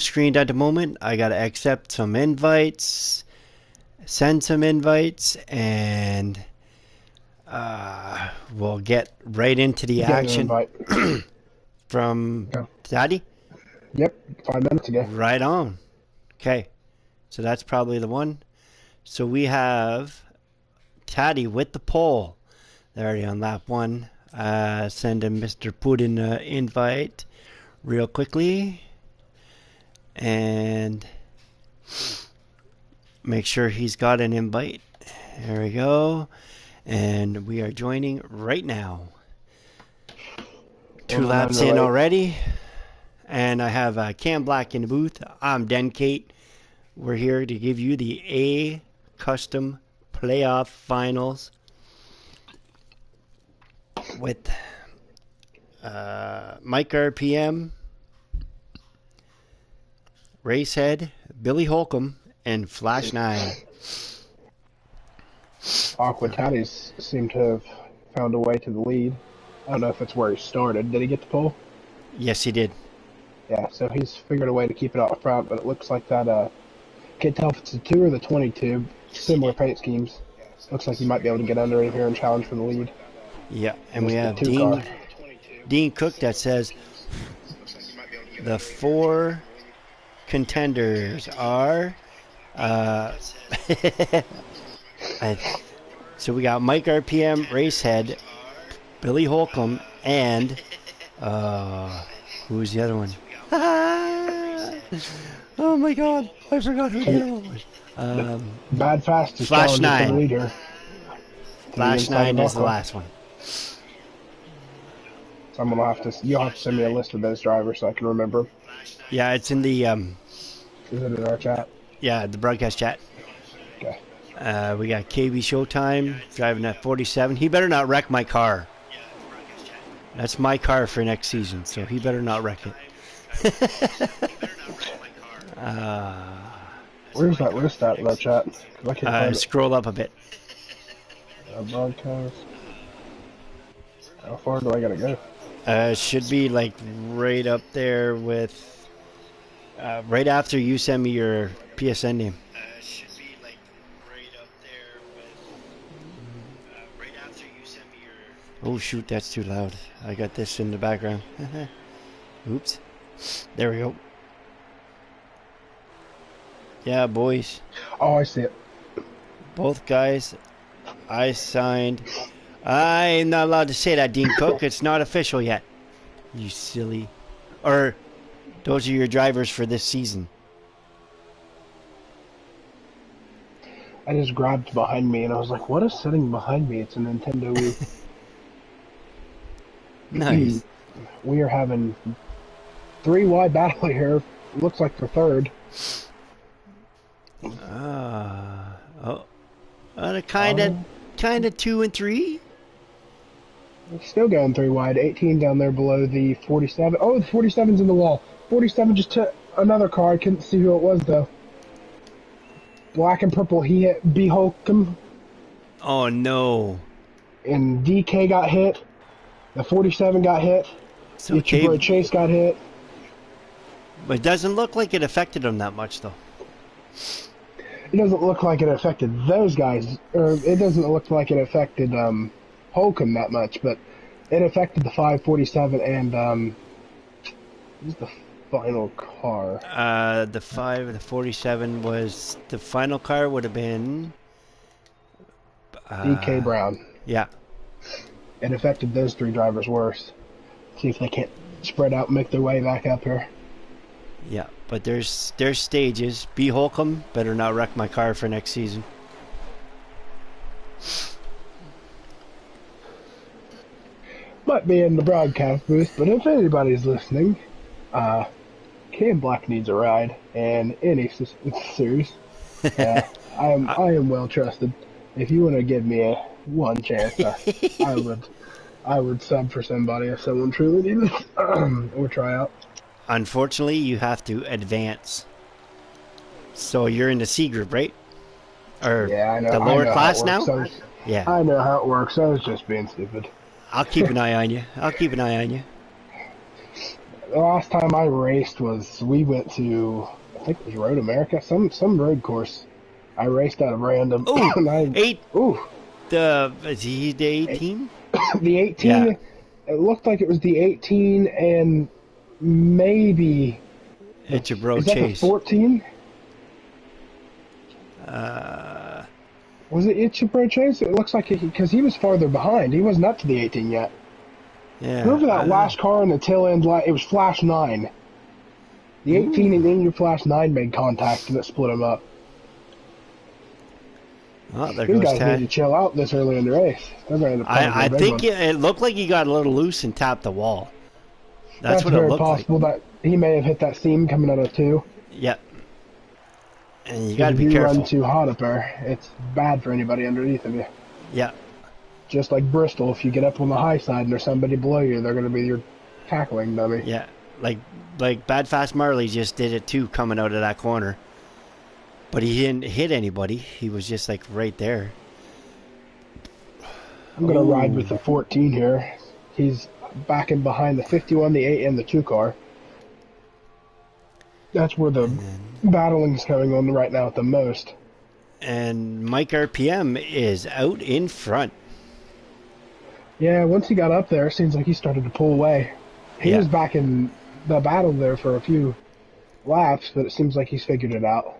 screened at the moment. I gotta accept some invites, send some invites, and we'll get right into the Get an action invite. from Okay. Daddy. Yep, 5 minutes ago. Right on. Okay, so that's probably the one. So we have Taddy with the poll. They're already on lap one. Send him Mr. Putin invite real quickly. And make sure he's got an invite. There we go. And we are joining right now. 2 laps in already. And I have Cam Black in the booth. I'm Den Kate. We're here to give you the A Custom Playoff Finals with Mike RPM, Racehead, Billy Holcomb, and Flash 9. Aqua Taddy's seem to have found a way to the lead. I don't know if it's where he started. Did he get the pole? Yes, he did. Yeah, so he's figured a way to keep it out front, but it looks like that, can't tell if it's the 2 or the 22. Similar paint schemes. Looks like he might be able to get under in here and challenge for the lead. Yeah, and we have Dean Cook that says the 4 contenders are so we got Mike RPM, Racehead, Billy Holcomb, and who's the other one? Oh my god, I forgot who the other one was. Bad Fast is Flash 9. for the leader. Flash 9 is the last one. So I'm gonna you'll have to send me a list of those drivers so I can remember. Yeah, it's in the Is it in our chat? yeah, the broadcast chat. Okay. We got KB Showtime driving that 47. He better not wreck my car. That's my car for next season, so he better not wreck it. Where's that list at in our chat? I can't find it. Scroll up a bit. Broadcast. How far do I gotta go? Should be like right up there with right after you send me your PSN name. Should be like right up there with right after you send me your. Oh shoot, that's too loud. I got this in the background. Oops. There we go. Yeah, boys. Oh, I see it. Both guys, I signed. I'm not allowed to say that, Dean Cook. It's not official yet. You silly. Or those are your drivers for this season. I just grabbed behind me and I was like, what is sitting behind me? It's a Nintendo Wii. Nice. We are having 3 wide battle here. Looks like for third. Kind of 2 and 3. It's still going 3 wide. 18 down there below the 47. Oh, the 47's in the wall. 47 just hit another car. I couldn't see who it was though. Black and purple. He hit B Holcomb. Oh no. And DK got hit. The 47 got hit. So Ichiburo Chase got hit. But it doesn't look like it affected him that much though. It doesn't look like it affected those guys, or it doesn't look like it affected Holcomb that much, but it affected the 547 and who's the final car? The 47 was the final car would have been DK Brown. Yeah. It affected those 3 drivers worse. See if they can't spread out and make their way back up here. Yeah, but there's stages. B Holcomb better not wreck my car for next season. Might be in the broadcast booth, but if anybody's listening, Cam Black needs a ride, and any series. I am well trusted. If you want to give me one chance, I would sub for somebody if someone truly needs it, or try out. Unfortunately, you have to advance. So you're in the C group, right? Or yeah, I know, the lower class now? Yeah. I know how it works. I was just being stupid. I'll keep an eye on you. The last time I raced was we went to, I think it was Road America, some road course. I raced out of random, Oh, and I eight. ooh Is he the 18? the Yeah. 18. It looked like it was the 18 and maybe the It's your bro is that the Chase. 14? Uh, Was it Itchibro Chase? It looks like because he was farther behind. He wasn't up to the 18 yet. yeah. Whoever that last car in the tail end light, it was Flash 9. The 18 and Ooh. then your Flash 9 made contact and it split him up. Oh, there These goes guys need Tad. to chill out this early in the race. They're going to end up causing I a big think one. it looked like he got a little loose and tapped the wall. That's That's what it very looked like. possible that he may have hit that seam coming out of 2. Yep. And you got Because to if be you run careful. too hot up there, it's bad for anybody underneath of you. Yeah. Just like Bristol, if you get up on the high side and there's somebody below you, they're going to be your tackling dummy. Yeah. Like Bad Fast Marley just did it too, coming out of that corner. But he didn't hit anybody. He was just like right there. I'm going to ride with the 14 here. He's backing behind the 51, the 8, and the 2 car. That's where the battling's going on right now at the most. And Mike RPM is out in front. Yeah, once he got up there, it seems like he started to pull away. He was back in the battle there for a few laps, but it seems like he's figured it out.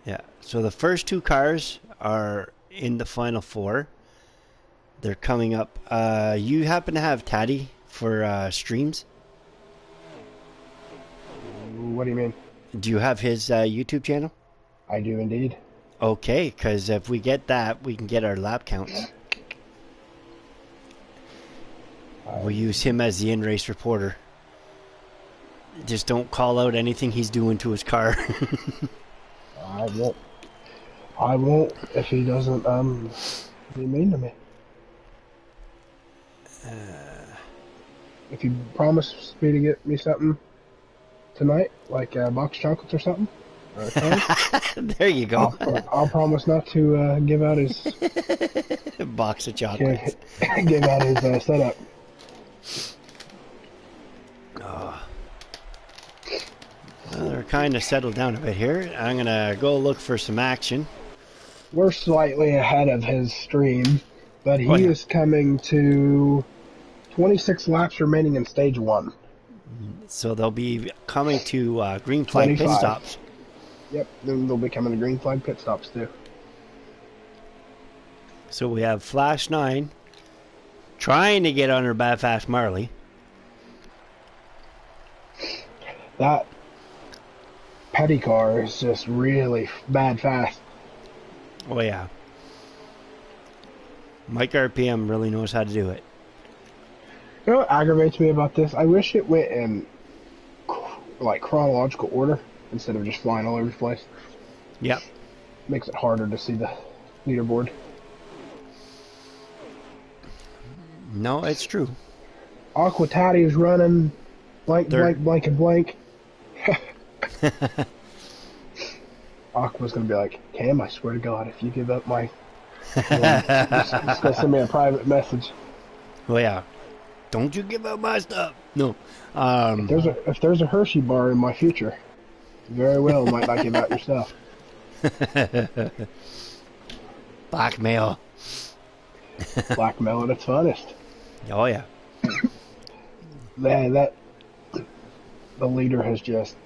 Yeah. So the first 2 cars are in the final 4. They're coming up. You happen to have Taddy for streams? What do you mean? Do you have his YouTube channel? I do indeed. Okay, because if we get that, we can get our lap counts. We'll use him as the in-race reporter. Just don't call out anything he's doing to his car. I won't. I won't if he doesn't be mean to me. If you promise me to get me something tonight, like box chocolates or something, or a card, There you go. I'll promise not to give out his Box of chocolates. give out his setup. Well, they're kind of settled down a bit here. I'm going to go look for some action. We're slightly ahead of his stream, but he is coming to 26 laps remaining in stage 1. So they'll be coming to green flag 25. pit stops. Yep, then they'll be coming to green flag pit stops too. So we have Flash 9 trying to get under Bad Fast Marley. That petty car is just really bad fast. Oh, yeah. Mike RPM really knows how to do it. You know what aggravates me about this? I wish it went in like chronological order instead of just flying all over the place. Yep. Makes it harder to see the leaderboard. No, it's true. Aquatati is running blank, Third. blank, blank, and blank. Aqua's gonna be like, Cam, I swear to God, if you give up my, just gonna send me a private message. Well, yeah. Don't you give up my stuff. No. If there's a Hershey bar in my future, very well might not give out your stuff. Blackmail. Blackmail at its finest. Oh, yeah. Man, the leader has just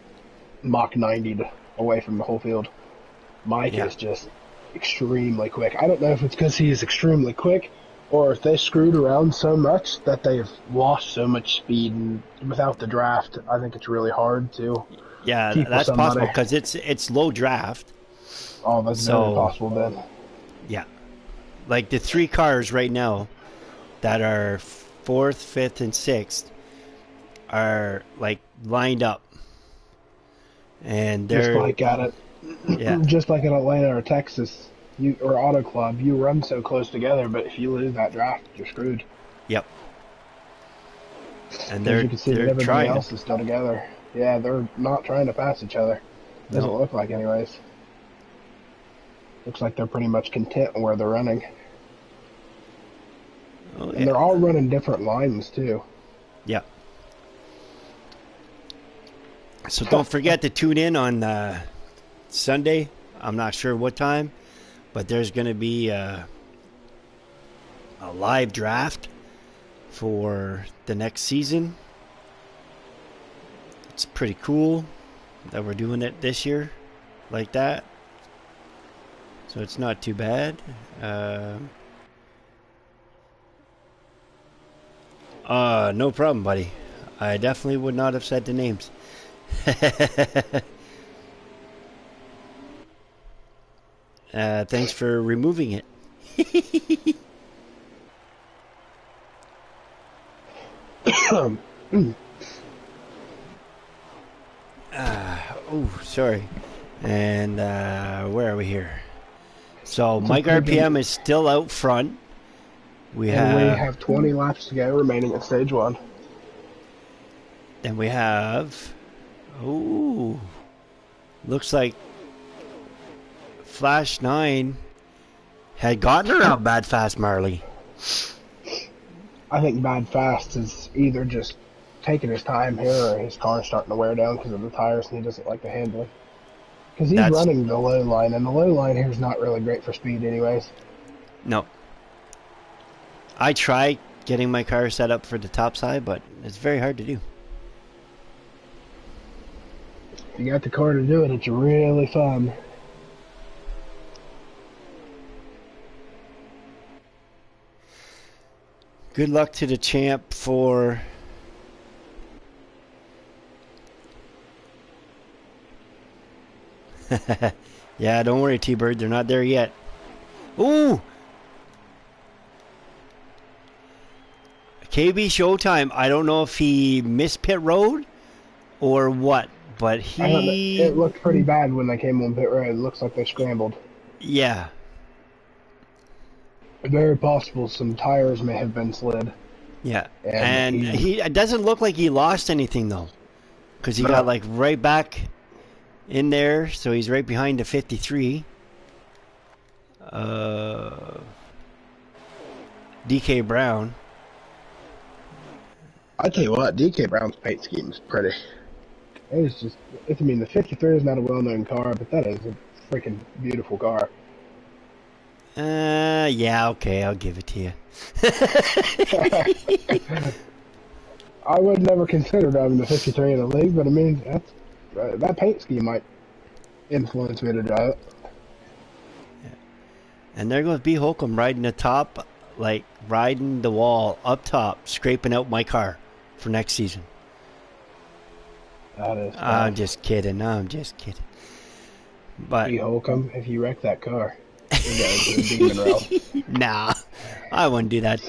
Mach 90'd away from the whole field. Mike is just extremely quick. I don't know if it's because he is extremely quick or if they screwed around so much that they've lost so much speed. And without the draft, I think it's really hard to. Yeah, keep that's with somebody. possible because it's low draft. Oh, that's very possible then. Yeah. Like the 3 cars right now that are 4th, 5th, and 6th are like lined up. And they're just like in Atlanta or Texas, or Auto Club, you run so close together, but if you lose that draft, you're screwed. Yep. And you can see that everybody trying. else is still together. Yeah, they're not trying to pass each other. Doesn't look like, anyways. Looks like they're pretty much content where they're running. Oh, yeah. And they're all running different lines too. Yeah. So don't forget to tune in on Sunday. I'm not sure what time, but there's going to be a live draft for the next season. It's pretty cool that we're doing it this year like that. So it's not too bad. No problem, buddy. I definitely would not have said the names. Thanks for removing it. Oh, sorry. And where are we here? So Mike RPM is still out front. We have 20 laps to go remaining at stage 1. Then we have, looks like Flash 9 had gotten around Bad Fast Marley. I think Bad Fast is either just taking his time here or his car's starting to wear down because of the tires and he doesn't like the handling. Because he's running the low line, and the low line here is not really great for speed anyways. No. I try getting my car set up for the top side, but it's very hard to do. If you got the car to do it, it's really fun. Good luck to the champ for yeah, don't worry, T-Bird, they're not there yet. Ooh! KB Showtime, I don't know if he missed pit road or what, but it looked pretty bad when they came on pit road. It looks like they scrambled. Yeah. Very possible some tires may have been slid. Yeah. And it doesn't look like he lost anything, though. Because he got, like, right back in there, so he's right behind the 53. DK Brown. I tell you what, DK Brown's paint scheme is pretty. It's just, I mean, the 53 is not a well-known car, but that is a freaking beautiful car. Yeah, okay, I'll give it to you. I would never consider driving the 53 in the league, but I mean, that paint scheme might influence me to drive it. Yeah. And there goes B. Holcomb riding the top, like riding the wall up top, scraping out my car for next season. That is. I'm just kidding. I'm just kidding. But B. Holcomb, if you wreck that car, you're going to the demon realm. Nah, I wouldn't do that.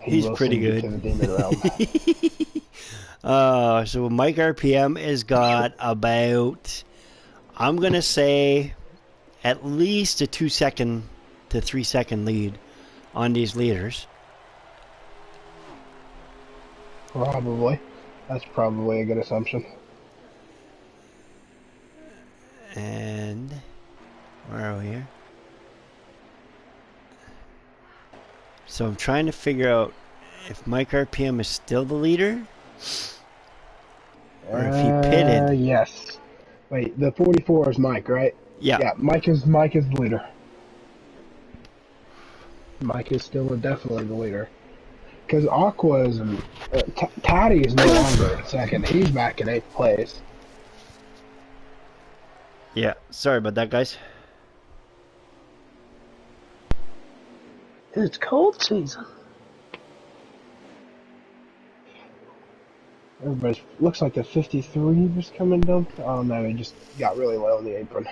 He's pretty good. To the demon realm. So Mike RPM has got about, I'm going to say, at least a 2 second to 3 second lead on these leaders. Probably. That's probably a good assumption. And where are we here? So I'm trying to figure out if Mike RPM is still the leader or if he pitted. Yes. Wait, the 44 is Mike, right? Yeah. Yeah, Mike is the leader. Mike is still definitely the leader. Because Aqua is Taddy is no longer in second. He's back in 8th place. Yeah, sorry about that, guys. It's cold season. Everybody looks like the 53 was coming down. Oh no, he just got really low on the apron.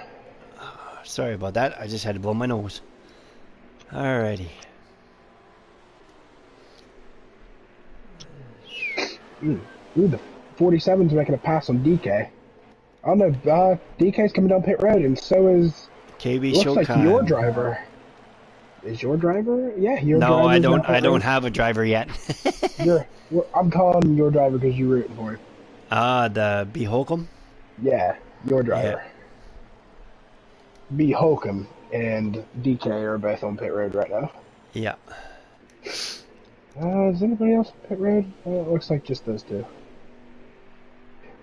Sorry about that. I just had to blow my nose. Alrighty. Ooh, the 47's making a pass on DK. Oh no, DK's coming down pit road, and so is KB looks Showtime. like your driver. Is your driver? Yeah, your driver. No, I don't. I don't have a driver yet. I'm calling your driver because you're rooting for him. The B. Holcomb? Yeah, your driver. Yeah. B. Holcomb and DK are both on pit road right now. Yeah. Is anybody else on pit road? It looks like just those two.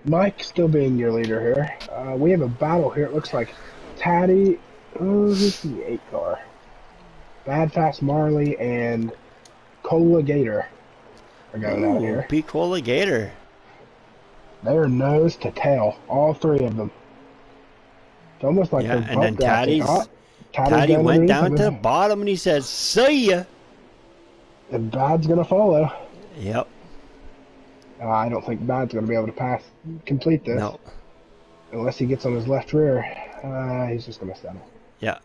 Mike still being your leader here. We have a battle here. It looks like Taddy. Oh, who's the 8 car? Bad Fast Marley and Cola Gator are going at it Ooh, here. Picola Gator. They're nose to tail, all 3 of them. It's almost like they're Yeah, and then bump drafting. Oh, Taddy's Taddy going went underneath down of to the him. bottom and he says, "See ya." And Bad's going to follow. Yep. I don't think Bad's going to be able to complete this. No. Unless he gets on his left rear. He's just going to settle. Yeah.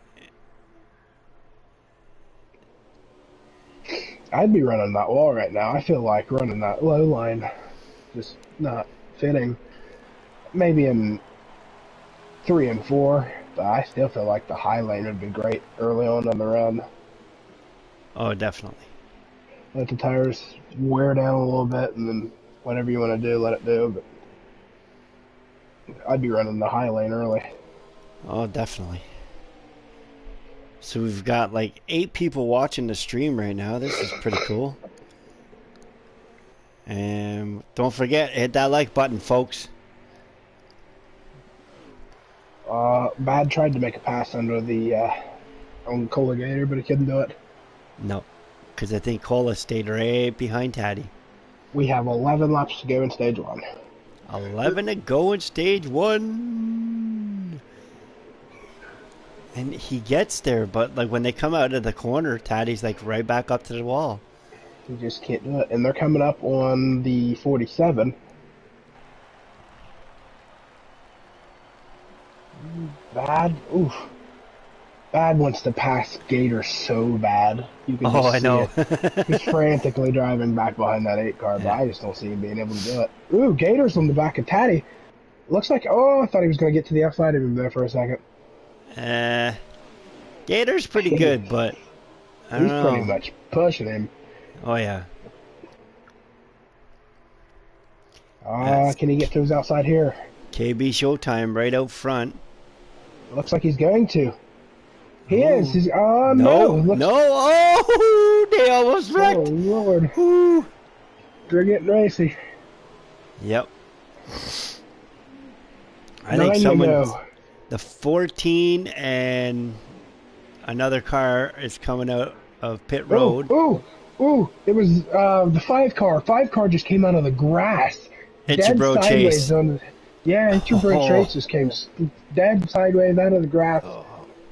I'd be running that wall right now. I feel like running that low line. Just not fitting. Maybe in 3 and 4. But I still feel like the high lane would be great early on the run. Oh, definitely. Let the tires wear down a little bit, and then whatever you want to do, let it do. But I'd be running the high lane early. Oh, definitely. So we've got like 8 people watching the stream right now. This is pretty cool. And don't forget, hit that like button, folks. Bad tried to make a pass under the on Cola Gator, but he couldn't do it. No, because I think Cola stayed right behind Taddy. We have 11 laps to go in stage 1. 11 to go in stage 1. And he gets there, but like when they come out of the corner, Taddy's like right back up to the wall. He just can't do it. And they're coming up on the 47. Bad. Oof. Bad wants to pass Gator so bad. You can just I know. He's frantically driving back behind that 8 car, but Yeah. I just don't see him being able to do it. Ooh, Gator's on the back of Taddy. Looks like, I thought he was going to get to the outside of him there for a second. Gator's pretty good, but I don't He's know. pretty much pushing him. Oh, yeah. Can he get to his outside here? KB Showtime right out front. Looks like he's going to. He Ooh. is. He's, no. No. Oh, they almost wrecked. Oh, Lord. Ooh. They're getting racy. Yep. I think someone, the 14 and another car is coming out of pit road. Ooh. It was the 5 car. 5 car just came out of the grass. It's your bro Chase. It's your bro Chase just came dead sideways out of the grass,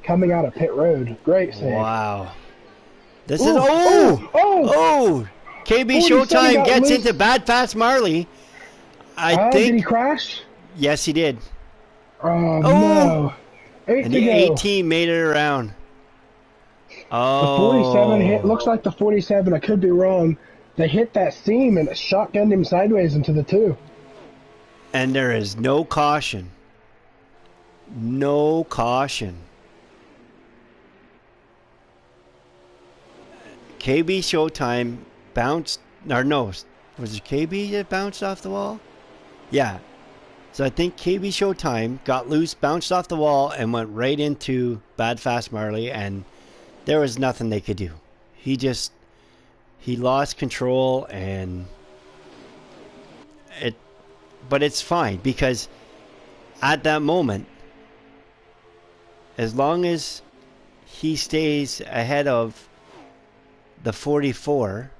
coming out of pit road. Great save. Wow. This Ooh, is KB Showtime gets into Bad Fast Marley. I think. Did he crash? Yes, he did. Oh no! 8 and to the go. 18 made it around. The 47 hit. Looks like the 47. I could be wrong. They hit that seam and it shotgunned him sideways into the 2. And there is no caution. No caution. KB Showtime bounced. Or no, was it KB that bounced off the wall? Yeah. So I think KB Showtime got loose, bounced off the wall, and went right into Bad Fast Marley, and there was nothing they could do. He lost control, and but it's fine, because at that moment, as long as he stays ahead of the 44,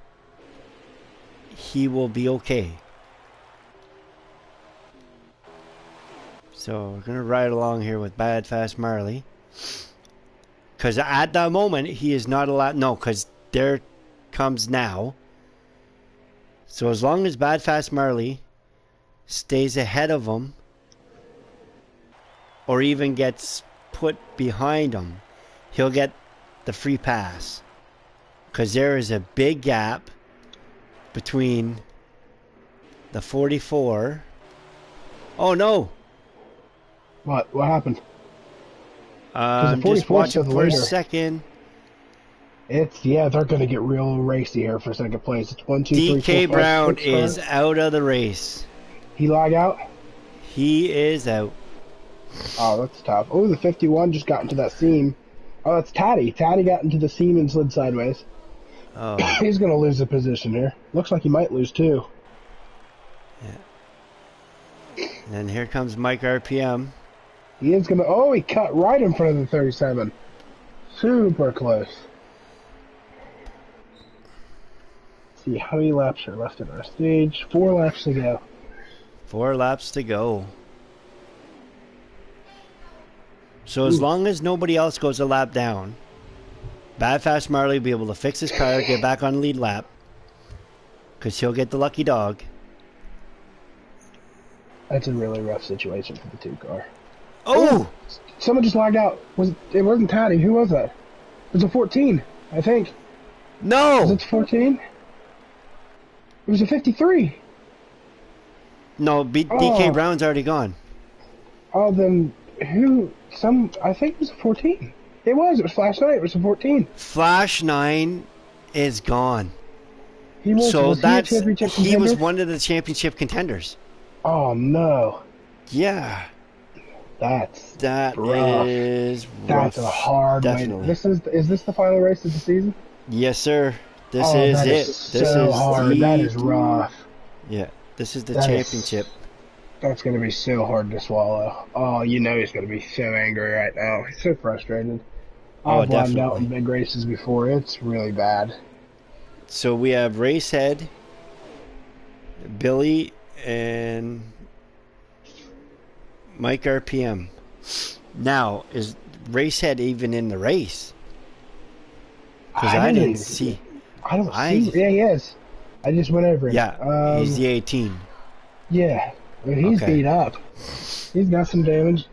he will be okay. So we're going to ride along here with Bad Fast Marley. Because at that moment, he is not allowed... No, because there comes now. So as long as Bad Fast Marley stays ahead of him, or even gets put behind him, he'll get the free pass. Because there is a big gap between the 44... Oh, no! What happened? Just watching for a second. They're going to get real racy here for second place. It's 1, 2, 3, 4, 5, DK Brown 6 is cars. out of the race. He lag out? He is out. Oh, that's tough. Oh, the 51 just got into that seam. Oh, that's Taddy. Taddy got into the seam and slid sideways. Oh. He's going to lose the position here. Looks like he might lose too. Yeah. And here comes Mike RPM. He is gonna. Oh, he cut right in front of the 37. Super close. Let's see how many laps are left in our stage. 4 laps to go. 4 laps to go. So as long as nobody else goes a lap down, Bad Fast Marley will be able to fix his car, get back on lead lap, because he'll get the lucky dog. That's a really rough situation for the 2 car. Oh! Someone just logged out. It wasn't Taddy. Who was that? It was a 14, I think. No! Was it 14? It was a 53. No, DK Brown's already gone. Oh, then who? I think it was a 14. It was Flash 9. It was a 14. Flash 9 is gone. He was, so was that's he, a championship he was contender? one of the championship contenders. Oh no. Yeah. That rough. Is rough. That's a hard Definitely. way. Is this the final race of the season? Yes, sir. This is that it. Is this so is hard. the, that is rough. Yeah. This is the championship. That's going to be so hard to swallow. Oh, you know he's going to be so angry right now. He's so frustrated. I've won out in big races before. It's really bad. So we have Racehead, Billy, and Mike RPM. Now, is Racehead even in the race? Because I didn't see. I don't see. Yeah, he is. I just went over it. Yeah, he's the 18. Yeah, but he's beat up. He's got some damage.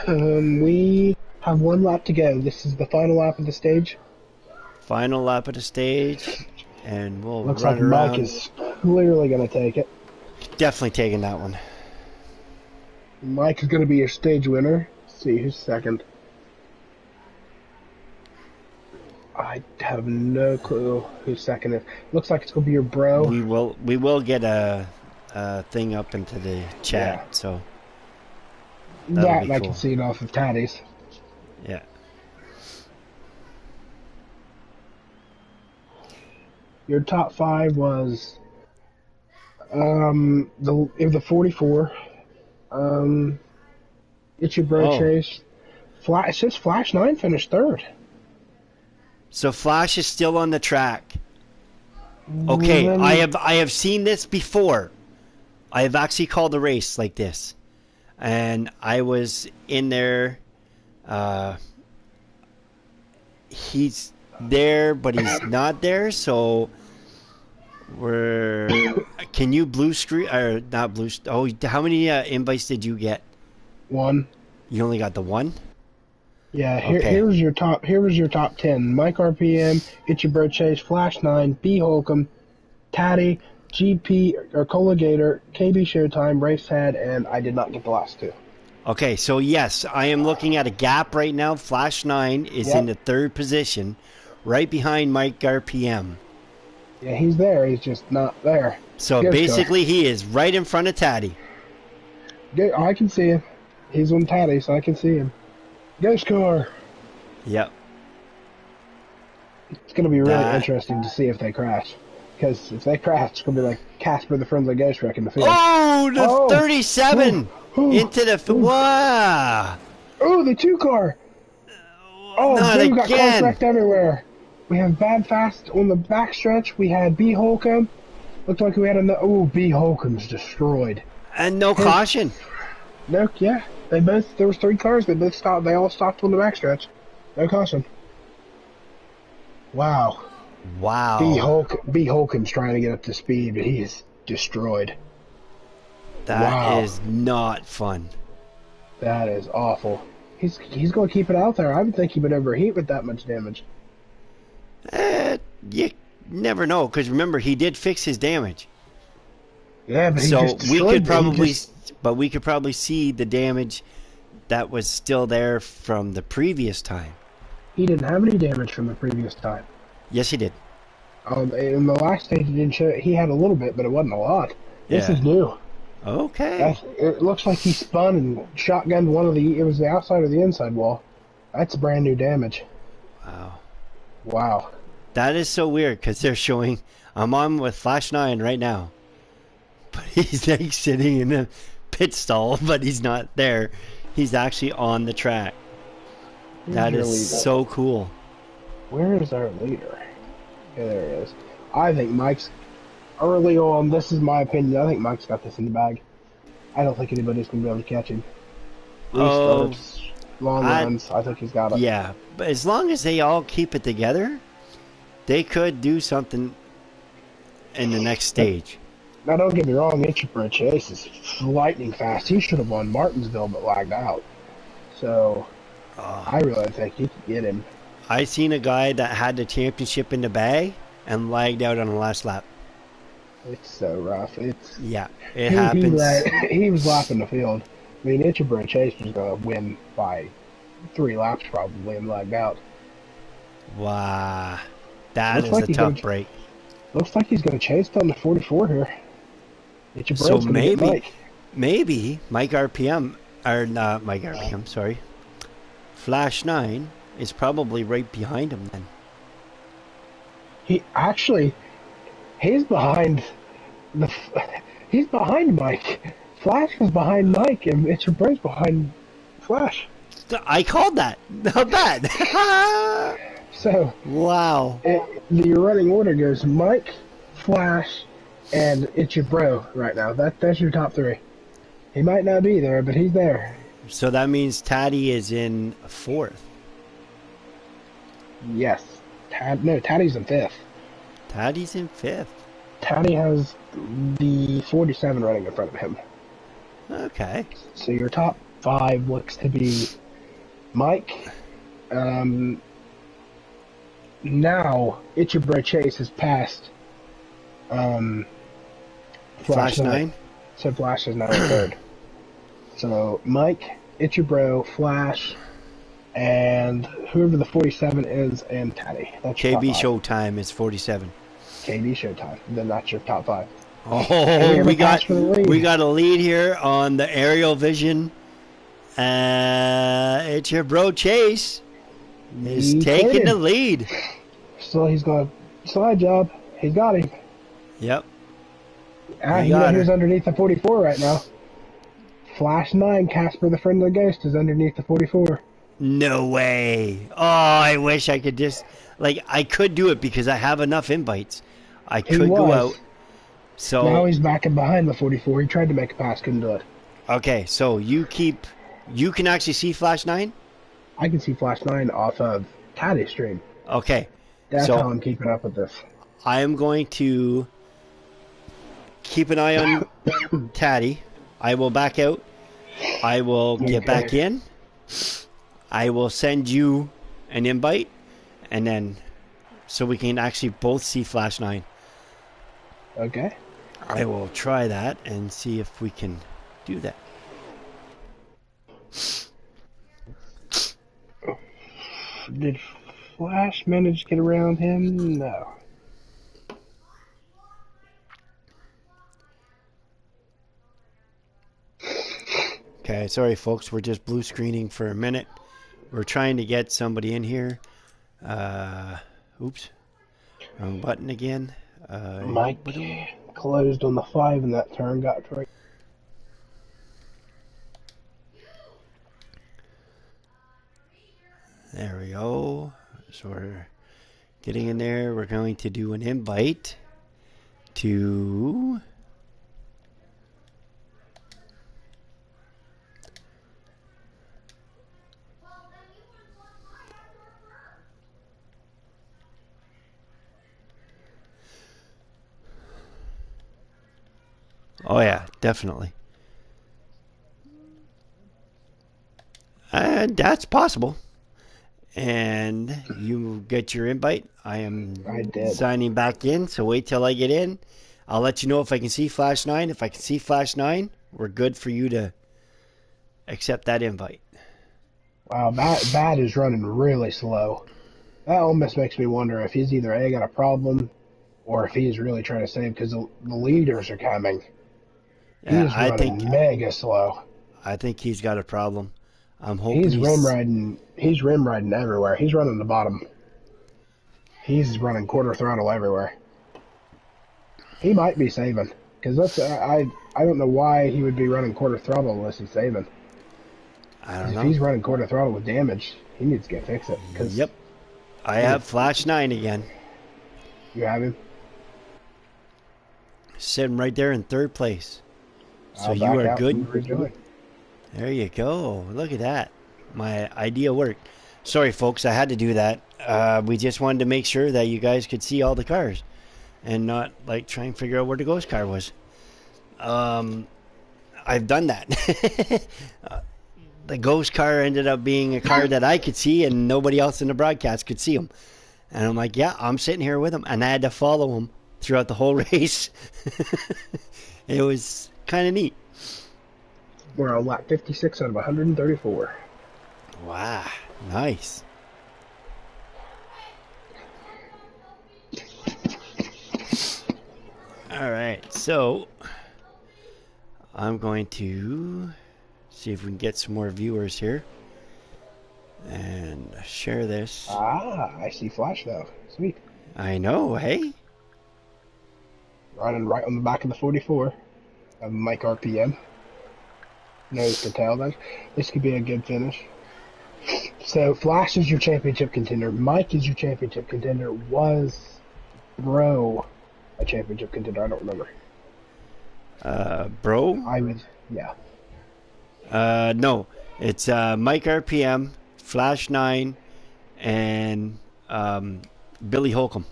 We have 1 lap to go. This is the final lap of the stage. Final lap of the stage, and we'll Looks run like around. Mike is clearly going to take it. Definitely taking that one. Mike is going to be your stage winner. Let's see who's second. I have no clue who's second is. Looks like it's going to be your bro. We will get a thing up into the chat, so that be I cool. can see it off of Taddy's. Yeah. Your top 5 was the 44. It's your bro Chase. It says Flash 9 finished 3rd. So Flash is still on the track. Okay, I have seen this before. I have actually called a race like this, and I was in there. He's there, but he's not there. So can you blue screen or not blue? Oh, how many invites did you get? 1. You only got the 1. Yeah, here was your top 10. Mike RPM, It's Your Bro Chase, Flash 9, B Holcomb, Taddy, GP or Cola Gator, KB Showtime, Racehead, and I did not get the last 2. Okay, so yes, I am looking at a gap right now. Flash 9 is in the 3rd position, right behind Mike RPM. Yeah, he's there. He's just not there. So basically, he is right in front of Taddy. I can see him. He's on Taddy, so I can see him. Ghost car. Yep. It's going to be really interesting to see if they crash. Because if they crash, it's going to be like Casper the Friendly Ghost Wreck in the field. Oh, the 37 into the... Wow. Oh, the 2 car. Oh, we've got cars wrecked everywhere. We have Bad Fast on the backstretch. We had B Holcomb. Looked like we had another... Oh, B Holcomb's destroyed. And no caution. No, yeah. There was 3 cars. They both stopped. They all stopped on the backstretch. No caution. Wow. B Holcomb's trying to get up to speed, but he is destroyed. That is not fun. That is awful. He's going to keep it out there. I would think he would overheat with that much damage. You never know, because remember, he did fix his damage. Yeah, but we could probably see the damage that was still there from the previous time. He didn't have any damage from the previous time. Yes, he did. In the last stage, he didn't show. He had a little bit, but it wasn't a lot. This is new. Okay. It looks like he spun and shotgunned one of the. It was the outside or the inside wall. That's brand new damage. Wow. That is so weird because they're showing. I'm on with Flash 9 right now, but he's like sitting in the pit stall, but he's not there. He's actually on the track. Where's That your is leader? so cool. Where is our leader? Okay, there he is. I think Mike's early on. This is my opinion. I think Mike's got this in the bag. I don't think anybody's gonna be able to catch him. Oh, Restarts, long I runs. I think he's got it. yeah, but as long as they all keep it together, they could do something in the next But stage. now, don't get me wrong. Itchbridge Chase is lightning fast. He should have won Martinsville, but lagged out. So Oh, I really think you could get him. I seen a guy that had the championship in the bag and lagged out on the last lap. It's so rough. It's Yeah, it he happens. he was lapping the field. I mean, Itchbridge Chase was going to win by 3 laps probably and lagged out. Wow, that Looks is like a he's gonna tough break. looks like he's gonna chase down the 44 here. So Itchbridge's gonna get maybe, Mike. maybe Mike RPM or not Mike RPM, sorry, Flash 9 is probably right behind him then. He actually he's behind the he's behind Mike. Flash is behind Mike, and Itchbridge's behind Flash. I called that. Not bad. So Wow. the running order goes Mike, Flash, and Itchbro right now. That's your top three. He might not be there, but he's there. So that means Taddy is in fourth. Yes. No, Taddy's in fifth. Taddy's in fifth. Taddy has the 47 running in front of him. Okay. So your top five looks to be Mike. Now, Itchbro Chase has passed Flash Flash 9. 9. So Flash is now in third. So Mike, Itchbro, Flash, and whoever the 47 is, and Taddy. That's your top KB five. Showtime is 47. KD Showtime. Then that's your top five. And we Oh, have a pass for the lead. we got a lead here on the aerial vision. It's your bro Chase is He taking cleared the him. lead. So he's going to slide job. He's got him. Yep. You know who's underneath the 44 right now? Flash 9, Casper the Friend of the Ghost, is underneath the 44. No way. Oh, I wish I could just I could do it because I have enough invites. I He could go was. out. So Now he's back in behind the 44. He tried to make a pass, couldn't do it. okay, so you can actually see Flash 9? I can see Flash 9 off of Taddy's stream. Okay. That's So how I'm keeping up with this. I am going to keep an eye on Taddy. I will back out. I will get Okay. back in. I will send you an invite, and then so we can actually both see Flash 9. Okay. I will try that and see if we can do that. Did Flash manage to get around him? No. Okay, sorry folks, we're just blue screening for a minute. We're trying to get somebody in here. Oops, wrong button again. Mike closed on the 5 in that turn, got right. There we go. So we're getting in there. We're going to do an invite to oh yeah, definitely. And that's possible. And you get your invite. I am I did. signing back in, so wait till I get in. I'll let you know if I can see Flash 9. If I can see Flash 9, we're good for you to accept that invite. Wow, Bat is running really slow. That almost makes me wonder if he's either A, got a problem, or if he's really trying to save because the leaders are coming. Yeah, He's running mega slow. I think he's got a problem. I'm hoping He's rim riding. He's rim riding everywhere. He's running the bottom. He's running quarter throttle everywhere. He might be saving because I don't know why he would be running quarter throttle unless he's saving. I Because don't if know. he's running quarter throttle with damage, he needs to get fix it. Because Yep. I have Flash 9 again. you have him. Sitting right there in third place. So I'll you back are out good. and rejoin. There you go. Look at that. My idea worked. Sorry, folks, I had to do that. We just wanted to make sure that you guys could see all the cars and not like try and figure out where the ghost car was. I've done that. The ghost car ended up being a car that I could see and nobody else in the broadcast could see him. And I'm like, yeah, I'm sitting here with him. And I had to follow him throughout the whole race. It was kind of neat. We're on lap 56 out of 134. Wow, nice. All right, so I'm going to see if we can get some more viewers here and share this. I see Flash now. Sweet. I know, hey? Running right on the back of the 44 of Mike RPM. Nose to tail then. This could be a good finish. So Flash is your championship contender. Mike is your championship contender. Was Bro a championship contender? I don't remember. Bro? I was, yeah. No, it's Mike RPM, Flash 9, and Billy Holcomb.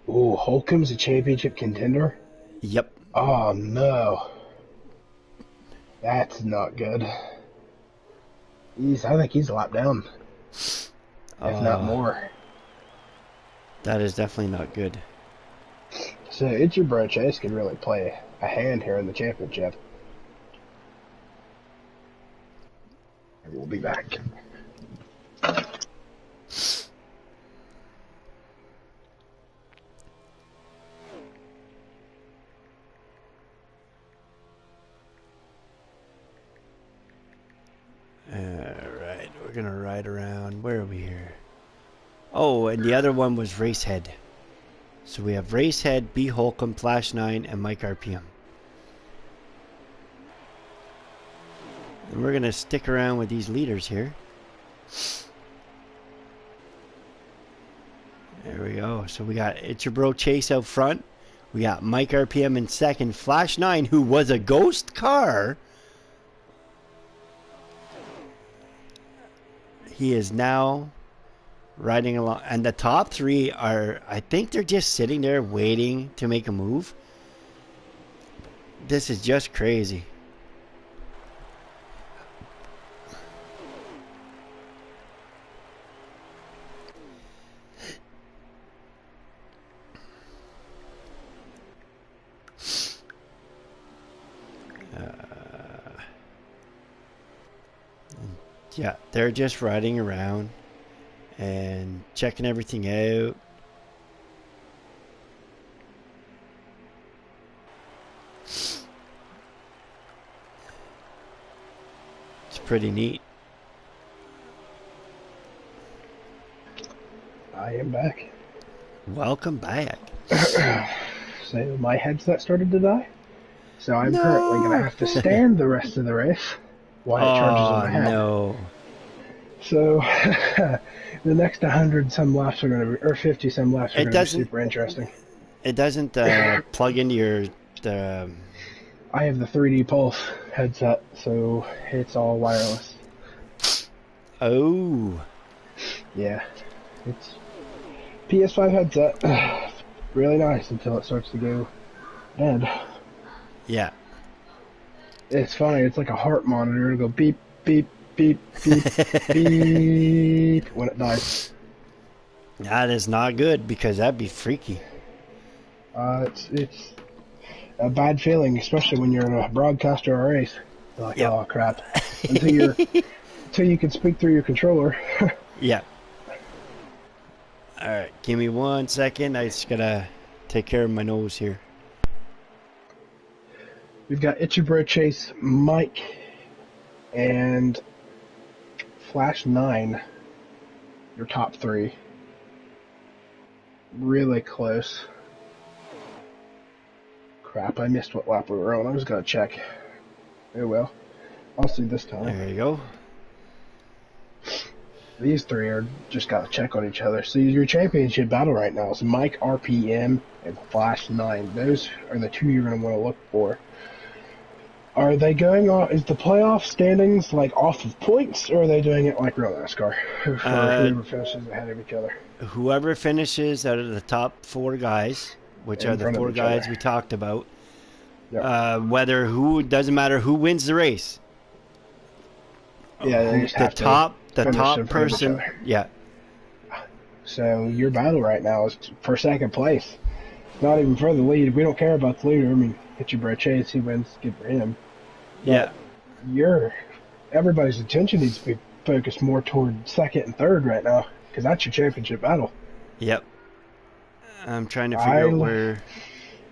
Ooh, Holcomb's a championship contender? Yep. Oh, no. That's not good. I think he's a lap down, if not more. That is definitely not good. So it's your bro Chase could really play a hand here in the championship. We'll be back. Alright, we're going to ride around. Where are we here? Oh, and the other one was Racehead. So we have Racehead, B. Holcomb, Flash 9, and Mike RPM. And we're going to stick around with these leaders here. There we go. So we got It's Your Bro Chase out front. We got Mike RPM in second. Flash 9, who was a ghost car. He is now riding along. And the top three are, I think they're just sitting there waiting to make a move. This is just crazy. Yeah, they're just riding around and checking everything out. It's pretty neat. I am back. Welcome back. So my headset started to die. So I'm No. currently going to have to stand the rest of the race while it charges in my head. No. So the next 100 some laps are going to be, or 50 some laps are going to be super interesting. It doesn't plug into your... I have the 3D Pulse headset, so it's all wireless. Oh. Yeah. It's PS5 headset. Really nice until it starts to go dead. Yeah. It's funny. It's like a heart monitor. It'll go beep, beep, beep, beep, beep when it dies. That is not good because that'd be freaky. It's a bad feeling, especially when you're a broadcaster or a race. You're like, oh crap. Until you can speak through your controller. Yeah. Alright, give me 1 second. I just gotta take care of my nose here. We've got It's Your Bro Chase, Mike, and Flash 9, your top three. Really close. crap, I missed what lap we were on. I was going to check. Oh well. I'll see this time. There you go. These three are just got to check on each other. So your championship battle right now is Mike RPM and Flash 9. Those are the two you're going to want to look for. Are they going on? Is the playoff standings like off of points, or are they doing it like real NASCAR, for whoever finishes ahead of each other? Whoever finishes out of the top 4 guys, which are the 4 guys we talked about, Yep. Doesn't matter who wins the race. Yeah, they just have the top person. Yeah. So your battle right now is for second place. Not even for the lead. We don't care about the leader. I mean, hit your bro Chase, he wins, good for him. But yeah. Everybody's attention needs to be focused more toward second and third right now, because that's your championship battle. Yep. I'm trying to figure out where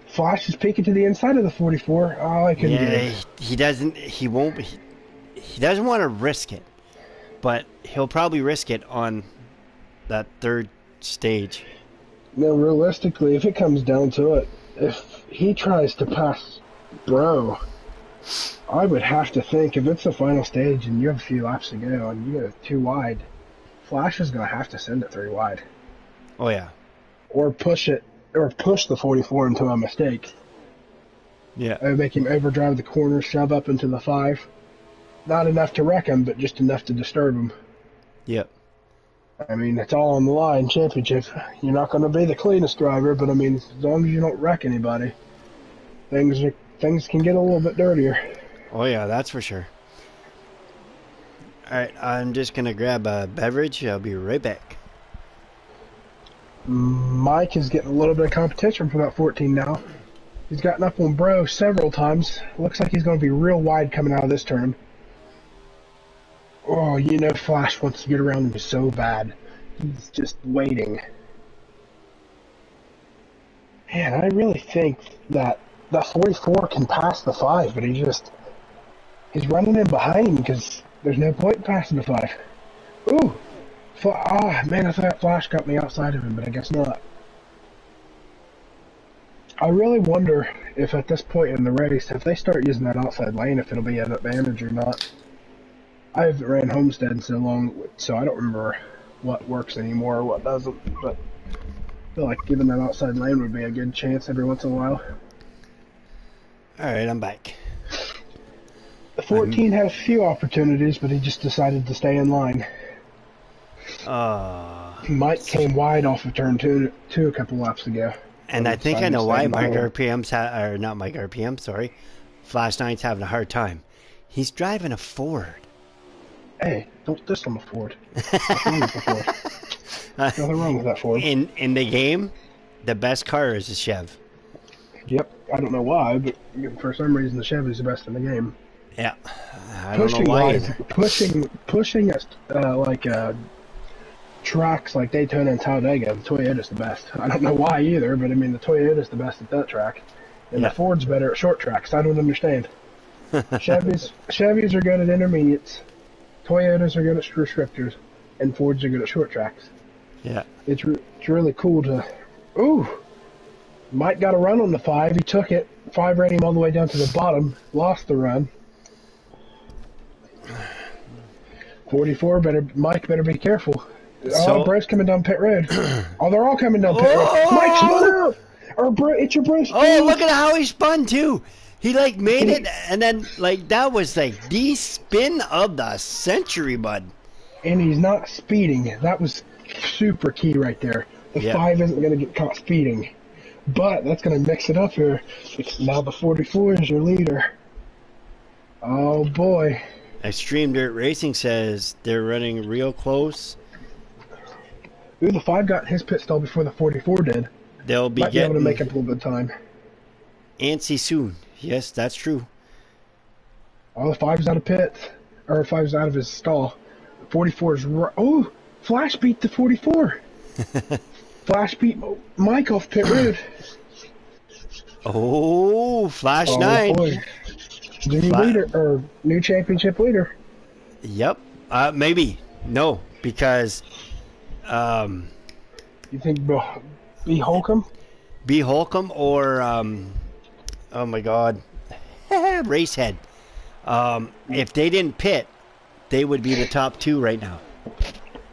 Flash is peeking to the inside of the 44. Oh, I couldn't get it. He doesn't want to risk it, but he'll probably risk it on that third stage. Now, realistically, if it comes down to it, if he tries to pass Bro, I would have to think if it's the final stage and you have a few laps to go and you go 2 wide, Flash is going to have to send it 3 wide. Oh, yeah. Or push the 44 into a mistake. Yeah. Or make him overdrive the corner, shove up into the 5. Not enough to wreck him, but just enough to disturb him. Yep. I mean, it's all on the line, championship. You're not going to be the cleanest driver, but I mean, as long as you don't wreck anybody, things can get a little bit dirtier. Oh, yeah, that's for sure. All right, I'm just going to grab a beverage. I'll be right back. Mike is getting a little bit of competition from that 14 now. He's gotten up on Bro several times. Looks like he's going to be real wide coming out of this turn. Oh, you know Flash wants to get around him so bad. He's just waiting. Man, I really think that the 44 can pass the 5, but he's running in behind because there's no point in passing the 5. Ooh! Man, I thought Flash got me outside of him, but I guess not. I really wonder if at this point in the race, if they start using that outside lane, if it'll be an advantage or not. I haven't ran Homestead in so long, so I don't remember what works anymore or what doesn't, but I feel like giving that outside lane would be a good chance every once in a while. Alright, I'm back. The 14 had a few opportunities, but he just decided to stay in line. Mike came wide off of turn 2 a couple laps ago. And I think I know why Flash 9's having a hard time. He's driving a Ford. Hey, don't diss on the Ford. Nothing wrong with that Ford. In the game, the best car is a Chev. Yep, I don't know why, but for some reason the Chevy's the best in the game. Yeah, I don't know why. Pushing tracks like Daytona and Talladega, the Toyota's the best. I don't know why either, but I mean the Toyota's the best at that track, and the Ford's better at short tracks. I don't understand. Chevys are good at intermediates, Toyotas are good at restrictors, and Fords are good at short tracks. Yeah, it's really cool to. Ooh, Mike got a run on the 5. He took it. 5 ran him all the way down to the bottom. Lost the run. 44 Mike better be careful. Bro's coming down pit road. They're all coming down pit road. Mike, slow down! It's your bro. Oh, look at how he spun too. He made it, and then that was the spin of the century, bud. And he's not speeding. That was super key right there. The 5 isn't going to get caught speeding, but that's going to mix it up here. Now the 44 is your leader. Oh boy. Extreme Dirt Racing says they're running real close. Ooh, the 5 got his pit stall before the 44 did. They'll be Might be able to make up a little bit of time. Antsy soon. Yes, that's true. The 5's out of pit. Or 5's out of his stall. 44's oh! Flash beat the 44. Flash beat Mike off pit road. Oh, Flash 9. Boy. New leader, or new championship leader. Yep. Maybe. No, because you think B. Holcomb? B. Holcomb or Oh my God. Racehead. If they didn't pit, they would be the top two right now.